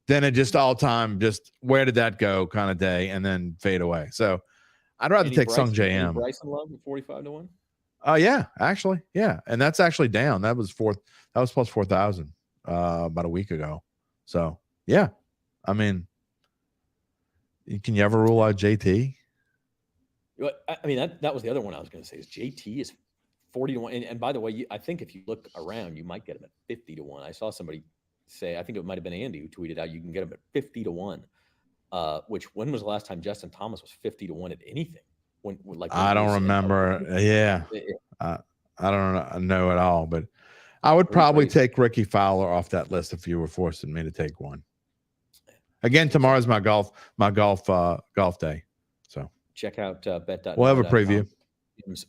then a just all-time, just where did that go kind of day, and then fade away. So I'd rather take Sung J M. Bryson Love at 45 to 1? Yeah, actually. Yeah. And that's actually down. That was plus 4,000 about a week ago. So yeah. I mean, can you ever rule out JT? I mean, that was the other one I was going to say is JT is 40 to 1. And by the way, I think if you look around, you might get him at 50 to 1. I saw somebody say, I think it might have been Andy who tweeted out, you can get him at 50 to 1. Which when was the last time Justin Thomas was 50 to 1 at anything? I don't remember. Yeah. I don't know at all, but I would probably take Ricky Fowler off that list if you were forcing me to take one. Again, tomorrow's my golf day. So check out bet.NOLA.com. We'll have a preview.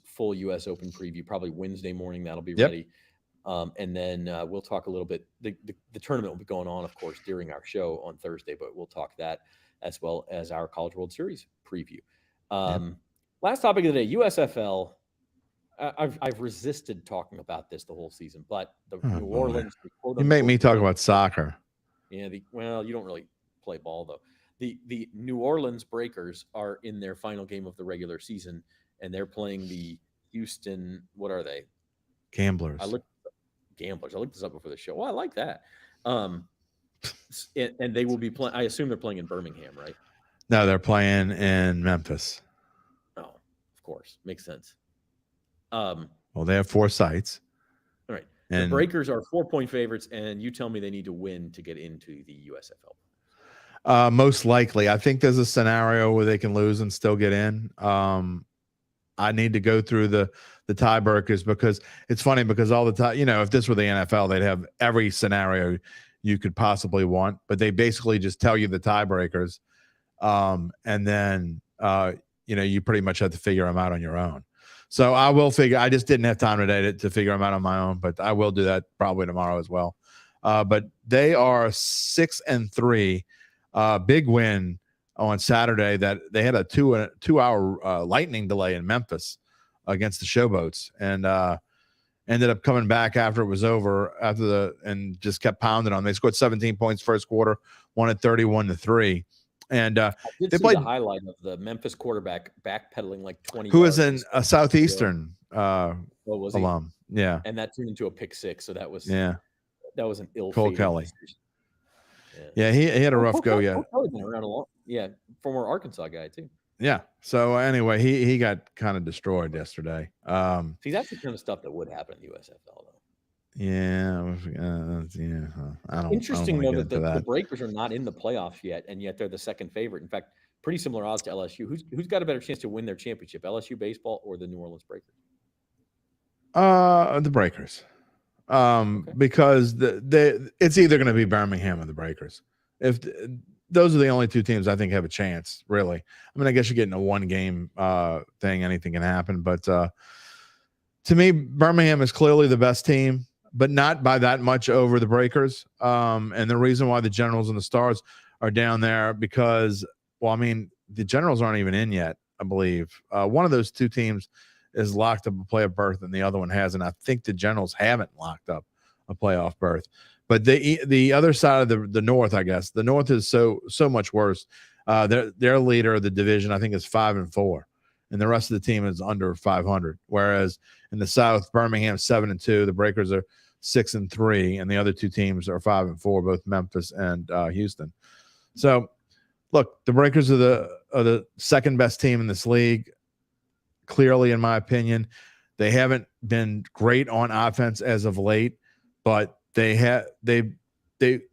Full U.S. Open preview, probably Wednesday morning. That'll be ready. And then we'll talk a little bit. The tournament will be going on, of course, during our show on Thursday, but we'll talk that as well as our College World Series preview. Last topic of the day, USFL. I've resisted talking about this the whole season, but New Orleans. You make me talk about soccer. Yeah. You don't really play ball though. The New Orleans Breakers are in their final game of the regular season, and they're playing the Houston. What are they? Gamblers. Gamblers. I looked this up before the show. Well, I like that. And they will be playing. I assume they're playing in Birmingham, right? No, they're playing in Memphis. Oh, of course, makes sense. Well, they have 4 sites. All right. The Breakers are 4-point favorites, and you tell me they need to win to get into the USFL. Most likely. I think there's a scenario where they can lose and still get in. I need to go through the tiebreakers because it's funny because all the time, if this were the NFL, they'd have every scenario you could possibly want, but they basically just tell you the tiebreakers. And then, you pretty much have to figure them out on your own. So I will I just didn't have time today to figure them out on my own, but I will do that probably tomorrow as well. But they are 6-3, big win on Saturday that they had a 2-hour lightning delay in Memphis against the Showboats and ended up coming back after it was over and just kept pounding on. They scored 17 points first quarter, won at 31-3. And I did see the highlight of the Memphis quarterback backpedaling like 20 who yards. Who is a Southeastern was alum. Yeah. And that turned into a pick 6. So that was an ill Cole Kelly. Decision. Yeah, he had a rough go. Yeah. Been around a lot. Yeah, former Arkansas guy too. Yeah. So anyway, he got kind of destroyed yesterday. See, that's the kind of stuff that would happen in the USFL though. Yeah, I don't. Interesting though that the Breakers are not in the playoffs yet, and yet they're the second favorite. In fact, pretty similar odds to LSU. Who's got a better chance to win their championship, LSU baseball or the New Orleans Breakers? The Breakers. Okay. Because it's either going to be Birmingham or the Breakers. If those are the only 2 teams I think have a chance, really. I mean, I guess you're getting a 1-game thing. Anything can happen, but to me, Birmingham is clearly the best team, but not by that much over the Breakers. And the reason why the Generals and the Stars are down there because, the Generals aren't even in yet, I believe. One of those 2 teams is locked up a playoff berth and the other one hasn't. I think the Generals haven't locked up a playoff berth. But the other side of the North, I guess, the North is so much worse. Their leader of the division, I think, is 5-4. And the rest of the team is under 500. Whereas in the South, Birmingham 7-2, the Breakers are 6-3, and the other 2 teams are 5-4, both Memphis and Houston. So, look, the Breakers are the second best team in this league. Clearly, in my opinion, they haven't been great on offense as of late, but they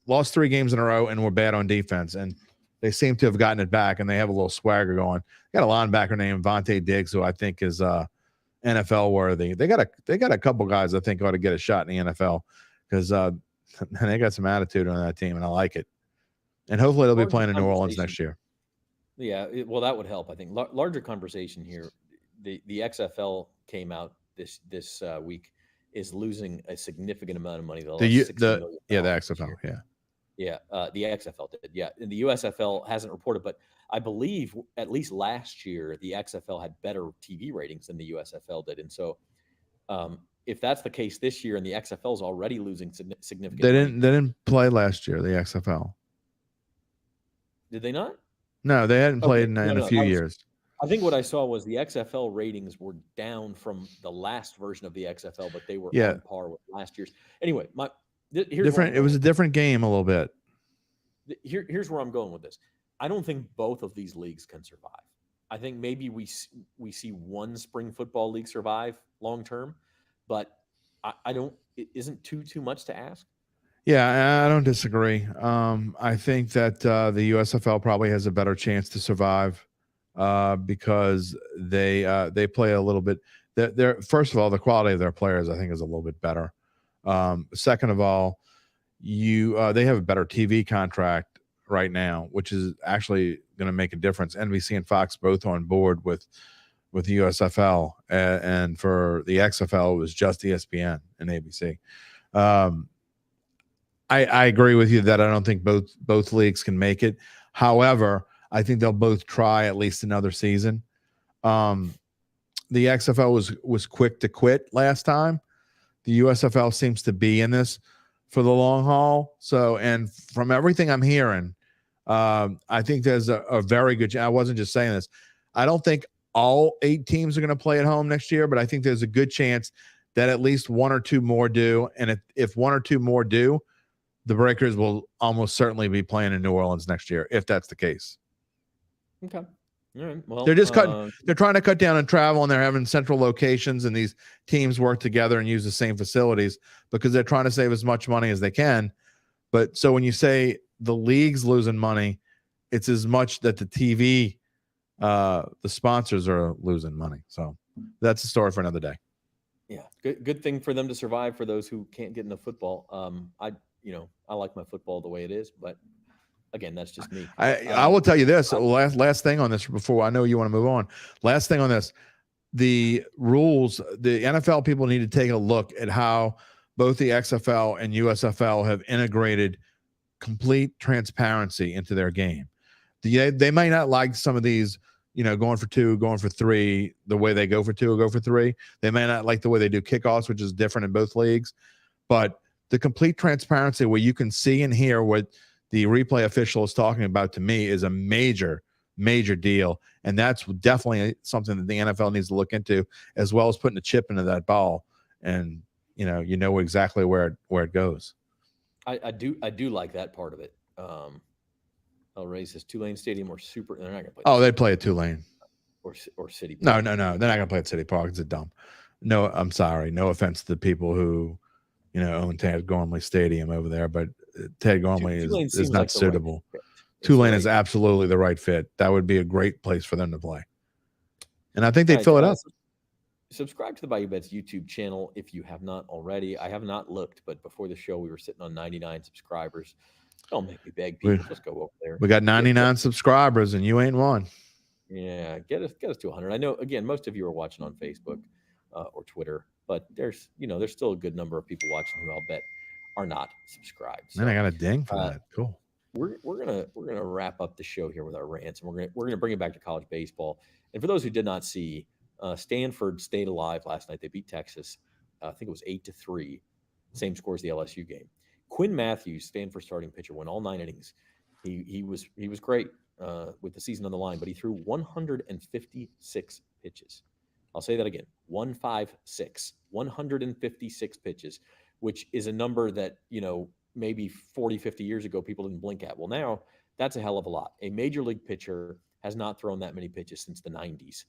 lost 3 games in a row and were bad on defense, and they seem to have gotten it back, and they have a little swagger going. They got a linebacker named Vontae Diggs, who I think is NFL worthy. They got a couple guys I think ought to get a shot in the NFL because they got some attitude on that team, and I like it. And hopefully they'll be playing in New Orleans next year. Yeah, well, that would help. I think larger conversation here. The XFL came out this week is losing a significant amount of money. The XFL, the XFL did, and the USFL hasn't reported, but I believe at least last year the XFL had better TV ratings than the USFL did, and so if that's the case this year, and the XFL is already losing significant, they didn't play last year. The XFL, did they not? No, they hadn't played in a few years. I think what I saw was the XFL ratings were down from the last version of the XFL, but they were on par with last year's. Anyway, here's different. It was a different game a little bit. Here's where I'm going with this. I don't think both of these leagues can survive. I think maybe we see one spring football league survive long term, but I don't. It isn't too much to ask. Yeah, I don't disagree. I think that the USFL probably has a better chance to survive. Because they play a little bit. They're first of all, the quality of their players I think is a little bit better. Second of all, they have a better TV contract right now, which is actually going to make a difference. NBC and Fox both on board with the USFL, and for the XFL it was just ESPN and ABC. I agree with you that I don't think both leagues can make it. However, I think they'll both try at least another season. The XFL was quick to quit last time. The USFL seems to be in this for the long haul. So, and from everything I'm hearing, I think there's a very good. I wasn't just saying this. I don't think all 8 teams are going to play at home next year, but I think there's a good chance that at least 1 or 2 more do. And if 1 or 2 more do, the Breakers will almost certainly be playing in New Orleans next year, if that's the case. Okay. All right. Well, they're trying to cut down on travel, and they're having central locations, and these teams work together and use the same facilities because they're trying to save as much money as they can. But so when you say the league's losing money, it's as much that the TV, the sponsors are losing money. So that's a story for another day. Yeah. Good thing for them to survive for those who can't get into football. I like my football the way it is, but again, that's just me. I will tell you this. Last thing on this before I know you want to move on. Last thing on this. The rules, the NFL people need to take a look at how both the XFL and USFL have integrated complete transparency into their game. They might not like some of these, going for 2, going for 3, the way they go for 2 or go for 3. They may not like the way they do kickoffs, which is different in both leagues. But the complete transparency where you can see and hear what the replay official is talking about, to me, is a major, major deal. And that's definitely something that the NFL needs to look into, as well as putting a chip into that ball. And, you know exactly where it goes. I do like that part of it. El Rey says Tulane Stadium or Super. They're not going to play. Oh, they'd play at Tulane or City Park. No. They're not going to play at City Park. It's dumb. No, I'm sorry. No offense to the people who, own Ted Gormley Stadium over there, but Ted Gormley is not like suitable. Right, Tulane is absolutely the right fit. That would be a great place for them to play. And I think they'd fill it up. Subscribe to the Bayou Bets YouTube channel if you have not already. I have not looked, but before the show, we were sitting on 99 subscribers. Don't make me beg people. Just go over there. We got 99 subscribers, and you ain't one. Yeah, get us to 100. I know, again, most of you are watching on Facebook or Twitter, but there's still a good number of people watching who I'll bet are not subscribed. So, I got a ding for that. Cool. We're gonna wrap up the show here with our rants, and we're gonna bring it back to college baseball. And for those who did not see, Stanford stayed alive last night. They beat Texas. I think it was 8-3, same score as the LSU game. Quinn Matthews, Stanford starting pitcher, went all 9 innings. He was great with the season on the line, but he threw 156 pitches. I'll say that again: 156 pitches, which is a number that maybe 40, 50 years ago people didn't blink at. Well, now that's a hell of a lot. A major league pitcher has not thrown that many pitches since the 90s.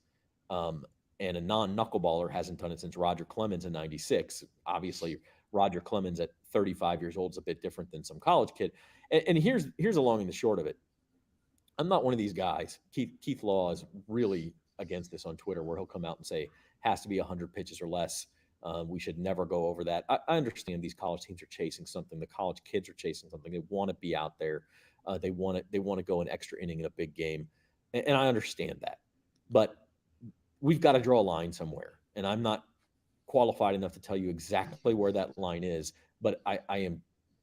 And a non-knuckleballer hasn't done it since Roger Clemens in 96. Obviously, Roger Clemens at 35 years old is a bit different than some college kid. And here's the long and the short of it. I'm not one of these guys. Keith Law is really against this on Twitter, where he'll come out and say, has to be 100 pitches or less. We should never go over that. I understand these college teams are chasing something. The college kids are chasing something. They want to be out there. They want to go an extra inning in a big game. And I understand that. But we've got to draw a line somewhere. And I'm not qualified enough to tell you exactly where that line is, but I am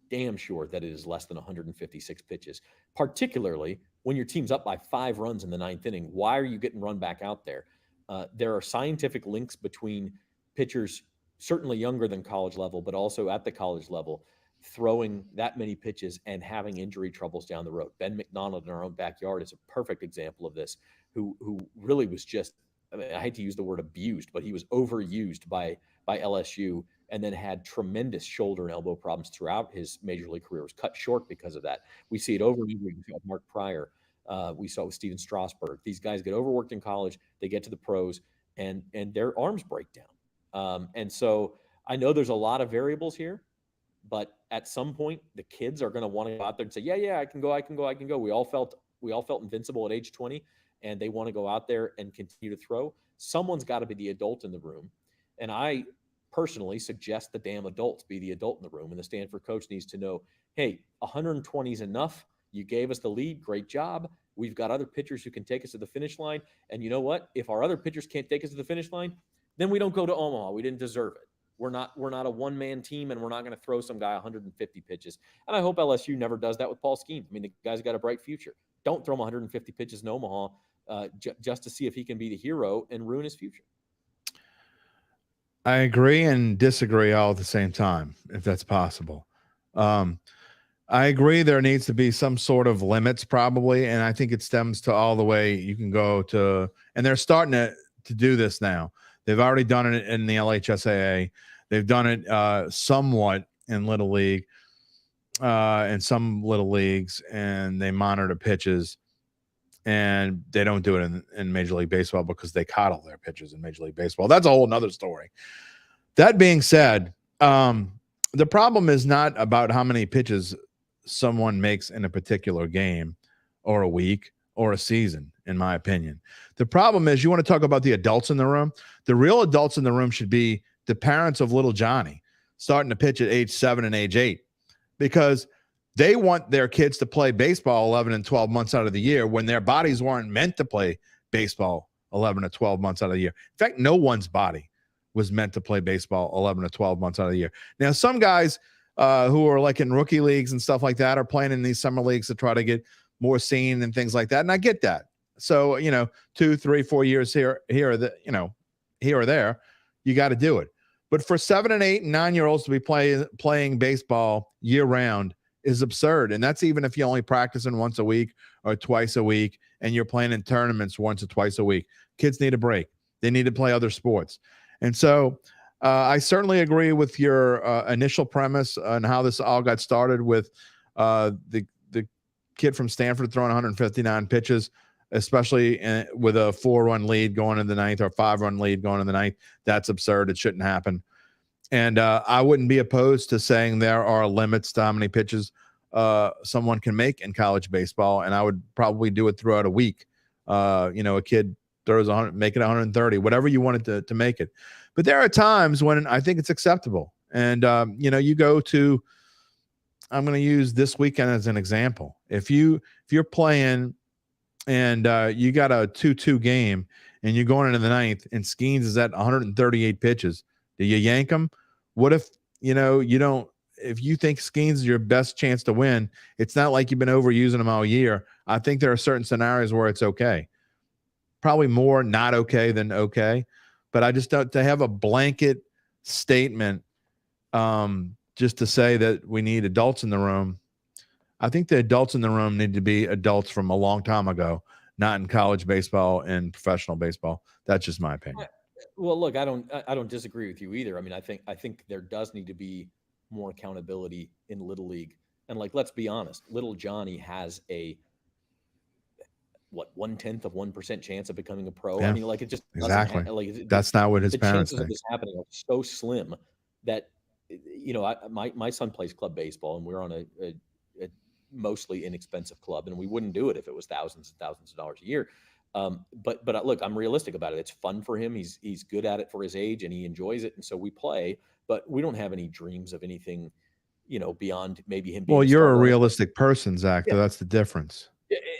damn sure that it is less than 156 pitches, particularly when your team's up by 5 runs in the 9th inning. Why are you getting run back out there? There are scientific links between pitchers, certainly younger than college level, but also at the college level, throwing that many pitches and having injury troubles down the road. Ben McDonald in our own backyard is a perfect example of this, who really was just, I hate to use the word abused, but he was overused by LSU and then had tremendous shoulder and elbow problems throughout his major league career. Was cut short because of that. We see it over with Mark Pryor. We saw it with Steven Strasburg. These guys get overworked in college. They get to the pros and their arms break down. And so I know there's a lot of variables here, but at some point the kids are going to want to go out there and say, yeah, I can go. We all felt invincible at age 20. And they want to go out there and continue to throw. Someone's got to be the adult in the room. And I personally suggest the damn adults be the adult in the room. And the Stanford coach needs to know, hey, 120 is enough. You gave us the lead. Great job. We've got other pitchers who can take us to the finish line. And you know what? If our other pitchers can't take us to the finish line, then we don't go to Omaha. We didn't deserve it. We're not a one-man team, and we're not going to throw some guy 150 pitches. And I hope LSU never does that with Paul Skeens. I mean, the guy's got a bright future. Don't throw him 150 pitches in Omaha just to see if he can be the hero and ruin his future. I agree and disagree all at the same time, if that's possible. I agree there needs to be some sort of limits probably, and I think it stems to all the way you can go to, and they're starting to do this now. They've already done it in the LHSAA. They've done it somewhat in Little League. in some little leagues, and they monitor pitches, and they don't do it in Major League Baseball because they coddle their pitchers in Major League Baseball. That's a whole nother story. That being said, the problem is not about how many pitches someone makes in a particular game or a week or a season, in my opinion. The problem is, you want to talk about the adults in the room. The real adults in the room should be the parents of little Johnny starting to pitch at age 7 and age 8, because they want their kids to play baseball 11 and 12 months out of the year when their bodies weren't meant to play baseball 11 to 12 months out of the year. In fact, no one's body was meant to play baseball 11 to 12 months out of the year. Now, some guys who are like in rookie leagues and stuff like that are playing in these summer leagues to try to get more seen and things like that. And I get that. So, 2, 3, 4 years here or there, you got to do it. But for 7 and 8 and 9-year-olds to be playing baseball year round is absurd. And that's even if you're only practicing once a week or twice a week and you're playing in tournaments once or twice a week. Kids need a break. They need to play other sports. And so I certainly agree with your initial premise on how this all got started with the kid from Stanford throwing 159 pitches, especially with a 4-run lead going in the 9th or 5-run lead going in the 9th. That's absurd. It shouldn't happen. And I wouldn't be opposed to saying there are limits to how many pitches someone can make in college baseball, and I would probably do it throughout a week. A kid throws 100, make it 130, whatever you wanted to make it. But there are times when I think it's acceptable. And, you go to, I'm going to use this weekend as an example. If you're playing and you got a 2-2 game and you're going into the 9th and Skeens is at 138 pitches, do you yank him? What if, you don't, if you think Skeens is your best chance to win, it's not like you've been overusing him all year. I think there are certain scenarios where it's okay. Probably more not okay than okay. But I just don't, to have a blanket statement just to say that we need adults in the room. I think the adults in the room need to be adults from a long time ago, not in college baseball and professional baseball. That's just my opinion. Well, look, I don't disagree with you either. I mean, I think there does need to be more accountability in Little League. And let's be honest, little Johnny has a 0.1% chance of becoming a pro. Yeah, I mean, it just exactly. That's not what his parents think. The chances of this happening are so slim that my son plays club baseball, and we're on a mostly inexpensive club, and we wouldn't do it if it was thousands and thousands of dollars a year. But look, I'm realistic about it. It's fun for him. He's good at it for his age, and he enjoys it, and so we play. But we don't have any dreams of anything, beyond maybe him being. Well, you're a realistic person, Zach. Yeah. That's the difference.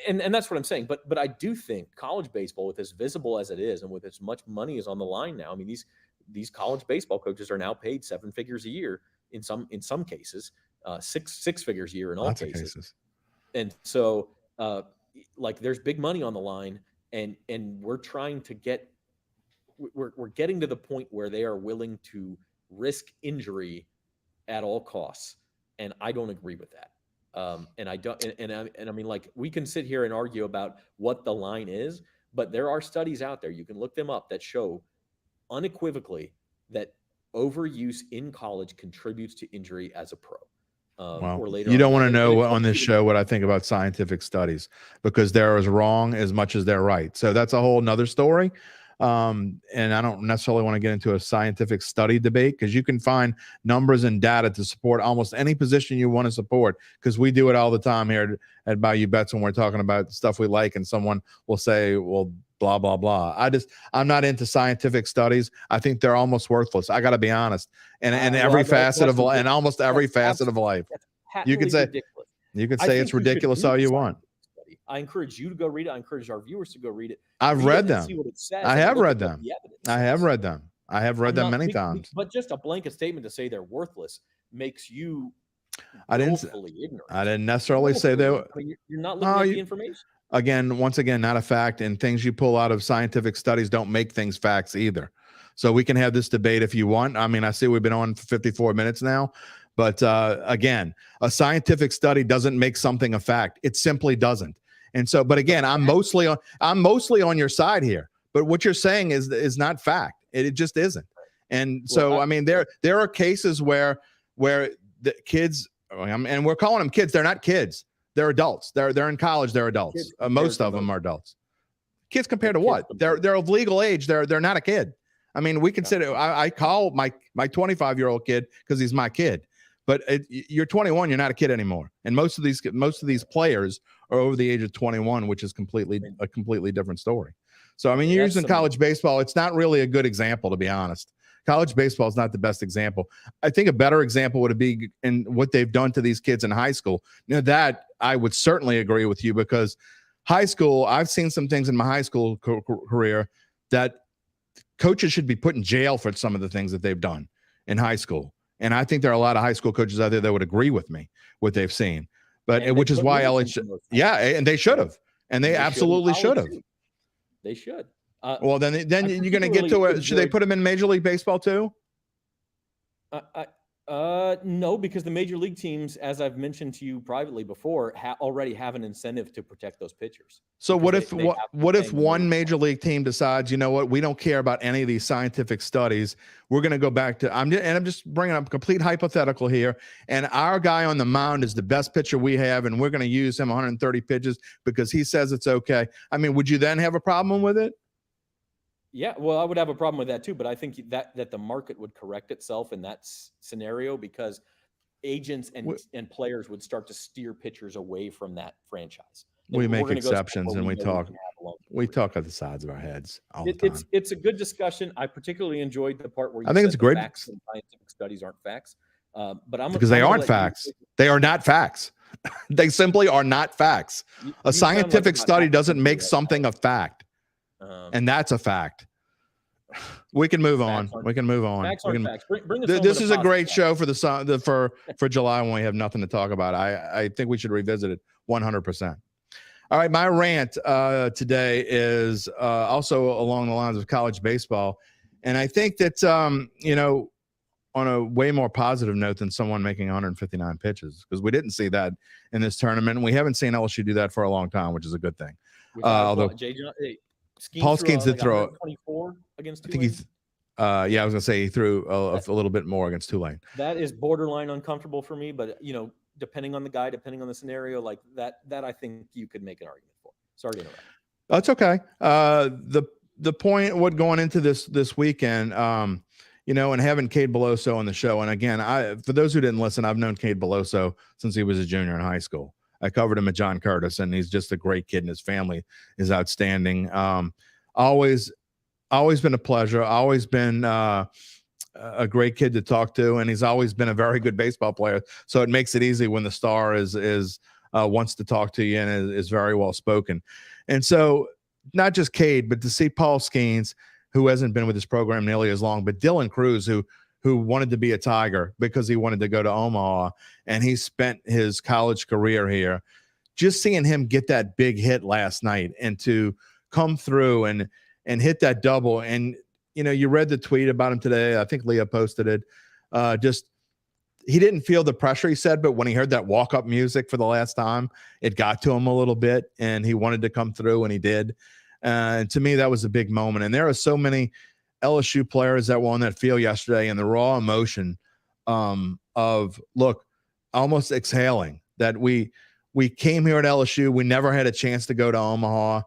And that's what I'm saying. But I do think college baseball, with as visible as it is, and with as much money is on the line now, I mean, these college baseball coaches are now paid 7 figures a year in some cases, six figures a year in all cases. And so there's big money on the line, and we're trying to we're getting to the point where they are willing to risk injury at all costs, and I don't agree with that. And I don't, and I mean, we can sit here and argue about what the line is, but there are studies out there, you can look them up, that show unequivocally that overuse in college contributes to injury as a pro. Or later, you don't want to know on this show what I think about scientific studies, because they're as wrong as much as they're right. So that's a whole nother story. And I don't necessarily want to get into a scientific study debate, because you can find numbers and data to support almost any position you want to support, because we do it all the time here at Bayou Bets when we're talking about stuff we like, and someone will say, well, blah, blah, blah. I'm not into scientific studies. I think they're almost worthless. I got to be honest. And every facet of life, and almost every facet of life, you could say ridiculous. You could say it's ridiculous all you want. I encourage you to go read it. I encourage our viewers to go read it. I've read them. See what it says. I have read them. I have read them. I have read them many times. But just a blanket statement to say they're worthless makes you ignorant. I didn't necessarily say that. You're not looking at the information. Once again, not a fact. And things you pull out of scientific studies don't make things facts either. So we can have this debate if you want. I mean, I see we've been on for 54 minutes now. But again, a scientific study doesn't make something a fact. It simply doesn't. And so, but again, I'm mostly on your side here. But what you're saying is not fact. It just isn't. And so, I mean, there are cases where the kids and we're calling them kids. They're not kids. They're adults. They're in college. They're adults. Most of them are adults. Kids compared to what? They're of legal age. They're not a kid. I mean, we consider. I call my 25-year-old kid because he's my kid. But you're 21. You're not a kid anymore. And most of these players are over the age of 21, which is a completely different story. So I mean, you're using college baseball. It's not really a good example, to be honest. College baseball is not the best example. I think a better example would be in what they've done to these kids in high school. Now, that I would certainly agree with you, because high school, I've seen some things in my high school career that coaches should be put in jail for some of the things that they've done in high school. And I think there are a lot of high school coaches out there that would agree with me what they've seen. But which is why LSU, and they should have, and they absolutely should have. They should. Well, then you're going to get to it. Should they put them in Major League Baseball too? No, because the major league teams, as I've mentioned to you privately before, already have an incentive to protect those pitchers. So what if one major league team decides, you know what, we don't care about any of these scientific studis. We're going to go back to I'm just bringing up a complete hypothetical here, and our guy on the mound is the best pitcher we have, and we're going to use him 130 pitches because he says it's okay. I mean, would you then have a problem with it? Yeah, well, I would have a problem with that too, but I think that the market would correct itself in that scenario, because agents and players would start to steer pitchers away from that franchise. We make exceptions, and we talk at the sides of our heads all the time. It's a good discussion. I particularly enjoyed the part where you I think it's great. Facts and scientific studies aren't facts, but because they aren't facts. They are not facts. They simply are not facts. A scientific study doesn't make something a fact. And that's a fact. We can move on. We can move on. Facts are facts. This is a great show for July when we have nothing to talk about. I think we should revisit it 100%. All right, my rant today is also along the lines of college baseball, and I think that on a way more positive note than someone making 159 pitches, because we didn't see that in this tournament, and we haven't seen LSU do that for a long time, which is a good thing. Although Paul Skeens did throw 24 against Tulane. I think I was gonna say he threw a little bit more against Tulane. That is borderline uncomfortable for me, but depending on the guy, depending on the scenario, like that I think you could make an argument for. Sorry to interrupt. That's okay. The point going into this weekend, and having Cade Beloso on the show, and again, for those who didn't listen, I've known Cade Beloso since he was a junior in high school. I covered him at John Curtis, and he's just a great kid, and his family is outstanding. Always been a pleasure. Always been a great kid to talk to, and he's always been a very good baseball player. So it makes it easy when the star wants to talk to you and is very well spoken. And so not just Cade, but to see Paul Skeens, who hasn't been with this program nearly as long, but Dylan Cruz, who wanted to be a Tiger because he wanted to go to Omaha, and he spent his college career here. Just seeing him get that big hit last night and to come through and hit that double. And, you read the tweet about him today. I think Leah posted it. He didn't feel the pressure, he said, but when he heard that walk-up music for the last time, it got to him a little bit, and he wanted to come through, and he did. And to me, that was a big moment. And there are so many LSU players that were on that field yesterday, and the raw emotion of almost exhaling that we came here at LSU. We never had a chance to go to Omaha.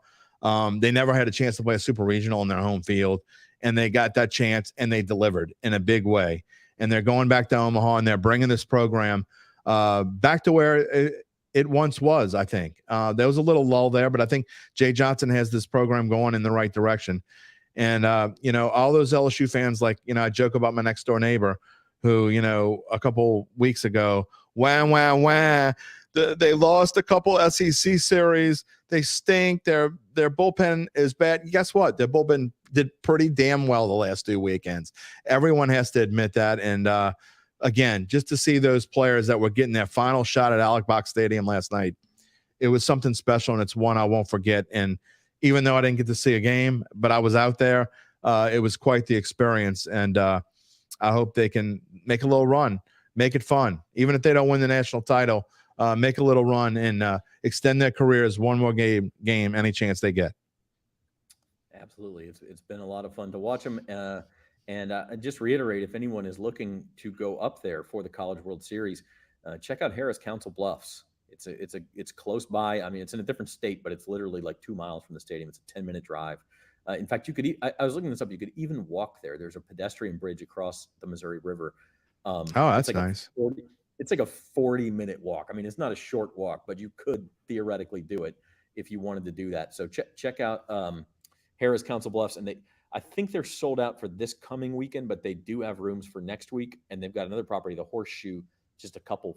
They never had a chance to play a super regional in their home field, and they got that chance, and they delivered in a big way. And they're going back to Omaha, and they're bringing this program back to where it once was, I think. There was a little lull there, but I think Jay Johnson has this program going in the right direction. And, all those LSU fans, I joke about my next door neighbor who, a couple weeks ago, they lost a couple SEC series. They stink. Their bullpen is bad. Guess what? Their bullpen did pretty damn well the last 2 weekends. Everyone has to admit that. And, again, just to see those players that were getting their final shot at Alex Box Stadium last night, it was something special, and it's one I won't forget. And even though I didn't get to see a game, but I was out there, it was quite the experience. And I hope they can make a little run, make it fun. Even if they don't win the national title, make a little run and extend their careers one more game any chance they get. Absolutely. It's been a lot of fun to watch them. And just reiterate, if anyone is looking to go up there for the College World Series, check out Harris Council Bluffs. It's close by. I mean, it's in a different state, but it's literally like 2 miles from the stadium. It's a 10-minute drive. In fact, you could. I was looking this up. You could even walk there. There's a pedestrian bridge across the Missouri River. Oh, that's like nice. It's like a 40-minute walk. I mean, it's not a short walk, but you could theoretically do it if you wanted to do that. So check out Harris Council Bluffs, and I think they're sold out for this coming weekend, but they do have rooms for next week, and they've got another property, the Horseshoe, just a couple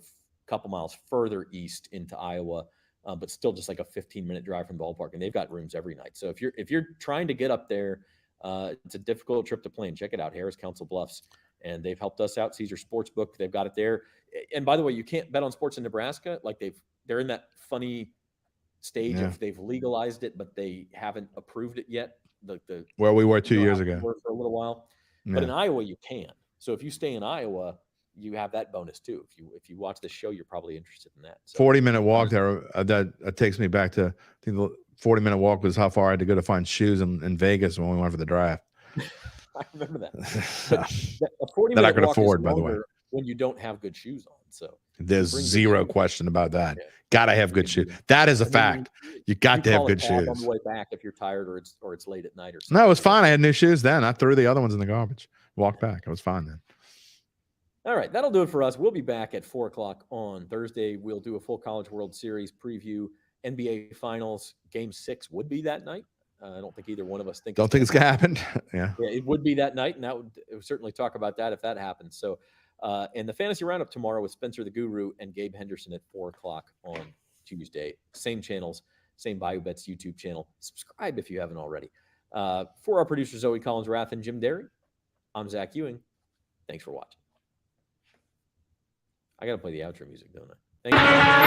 miles further east into Iowa, but still just like a 15-minute drive from the ballpark, and they've got rooms every night. So if you're trying to get up there, it's a difficult trip to plan. Check it out, Harris Council Bluffs, and they've helped us out. Caesar Sportsbook, they've got it there. And by the way, you can't bet on sports in Nebraska. Like they're in that funny stage of they've legalized it, but they haven't approved it yet. Where we were 2 years ago for a little while, but in Iowa you can. So if you stay in Iowa, you have that bonus too. If you watch the show, you're probably interested in that. So, 40-minute walk there. That takes me back to, I think the 40-minute walk was how far I had to go to find shoes in Vegas when we went for the draft. I remember that. A 40-minute that I could walk afford, is by the way, when you don't have good shoes on. So there's zero question about that. Gotta have good shoes. That is a fact. You got to have good shoes on the way back if you're tired or it's late at night or something. No, it was fine. I had new shoes then. I threw the other ones in the garbage. Walked back. I was fine then. All right, that'll do it for us. We'll be back at 4:00 on Thursday. We'll do a full College World Series preview. NBA Finals Game 6 would be that night. I don't think either one of us think. Don't think it's gonna happen. Yeah, it would be that night, and it would certainly talk about that if that happens. So, and the fantasy roundup tomorrow with Spencer the Guru and Gabe Henderson at 4:00 on Tuesday. Same channels, same Bayou Bets YouTube channel. Subscribe if you haven't already. For our producer Zoe Collins-Rath and Jim Derry, I'm Zach Ewing. Thanks for watching. I got to play the outro music, don't I? Thank you.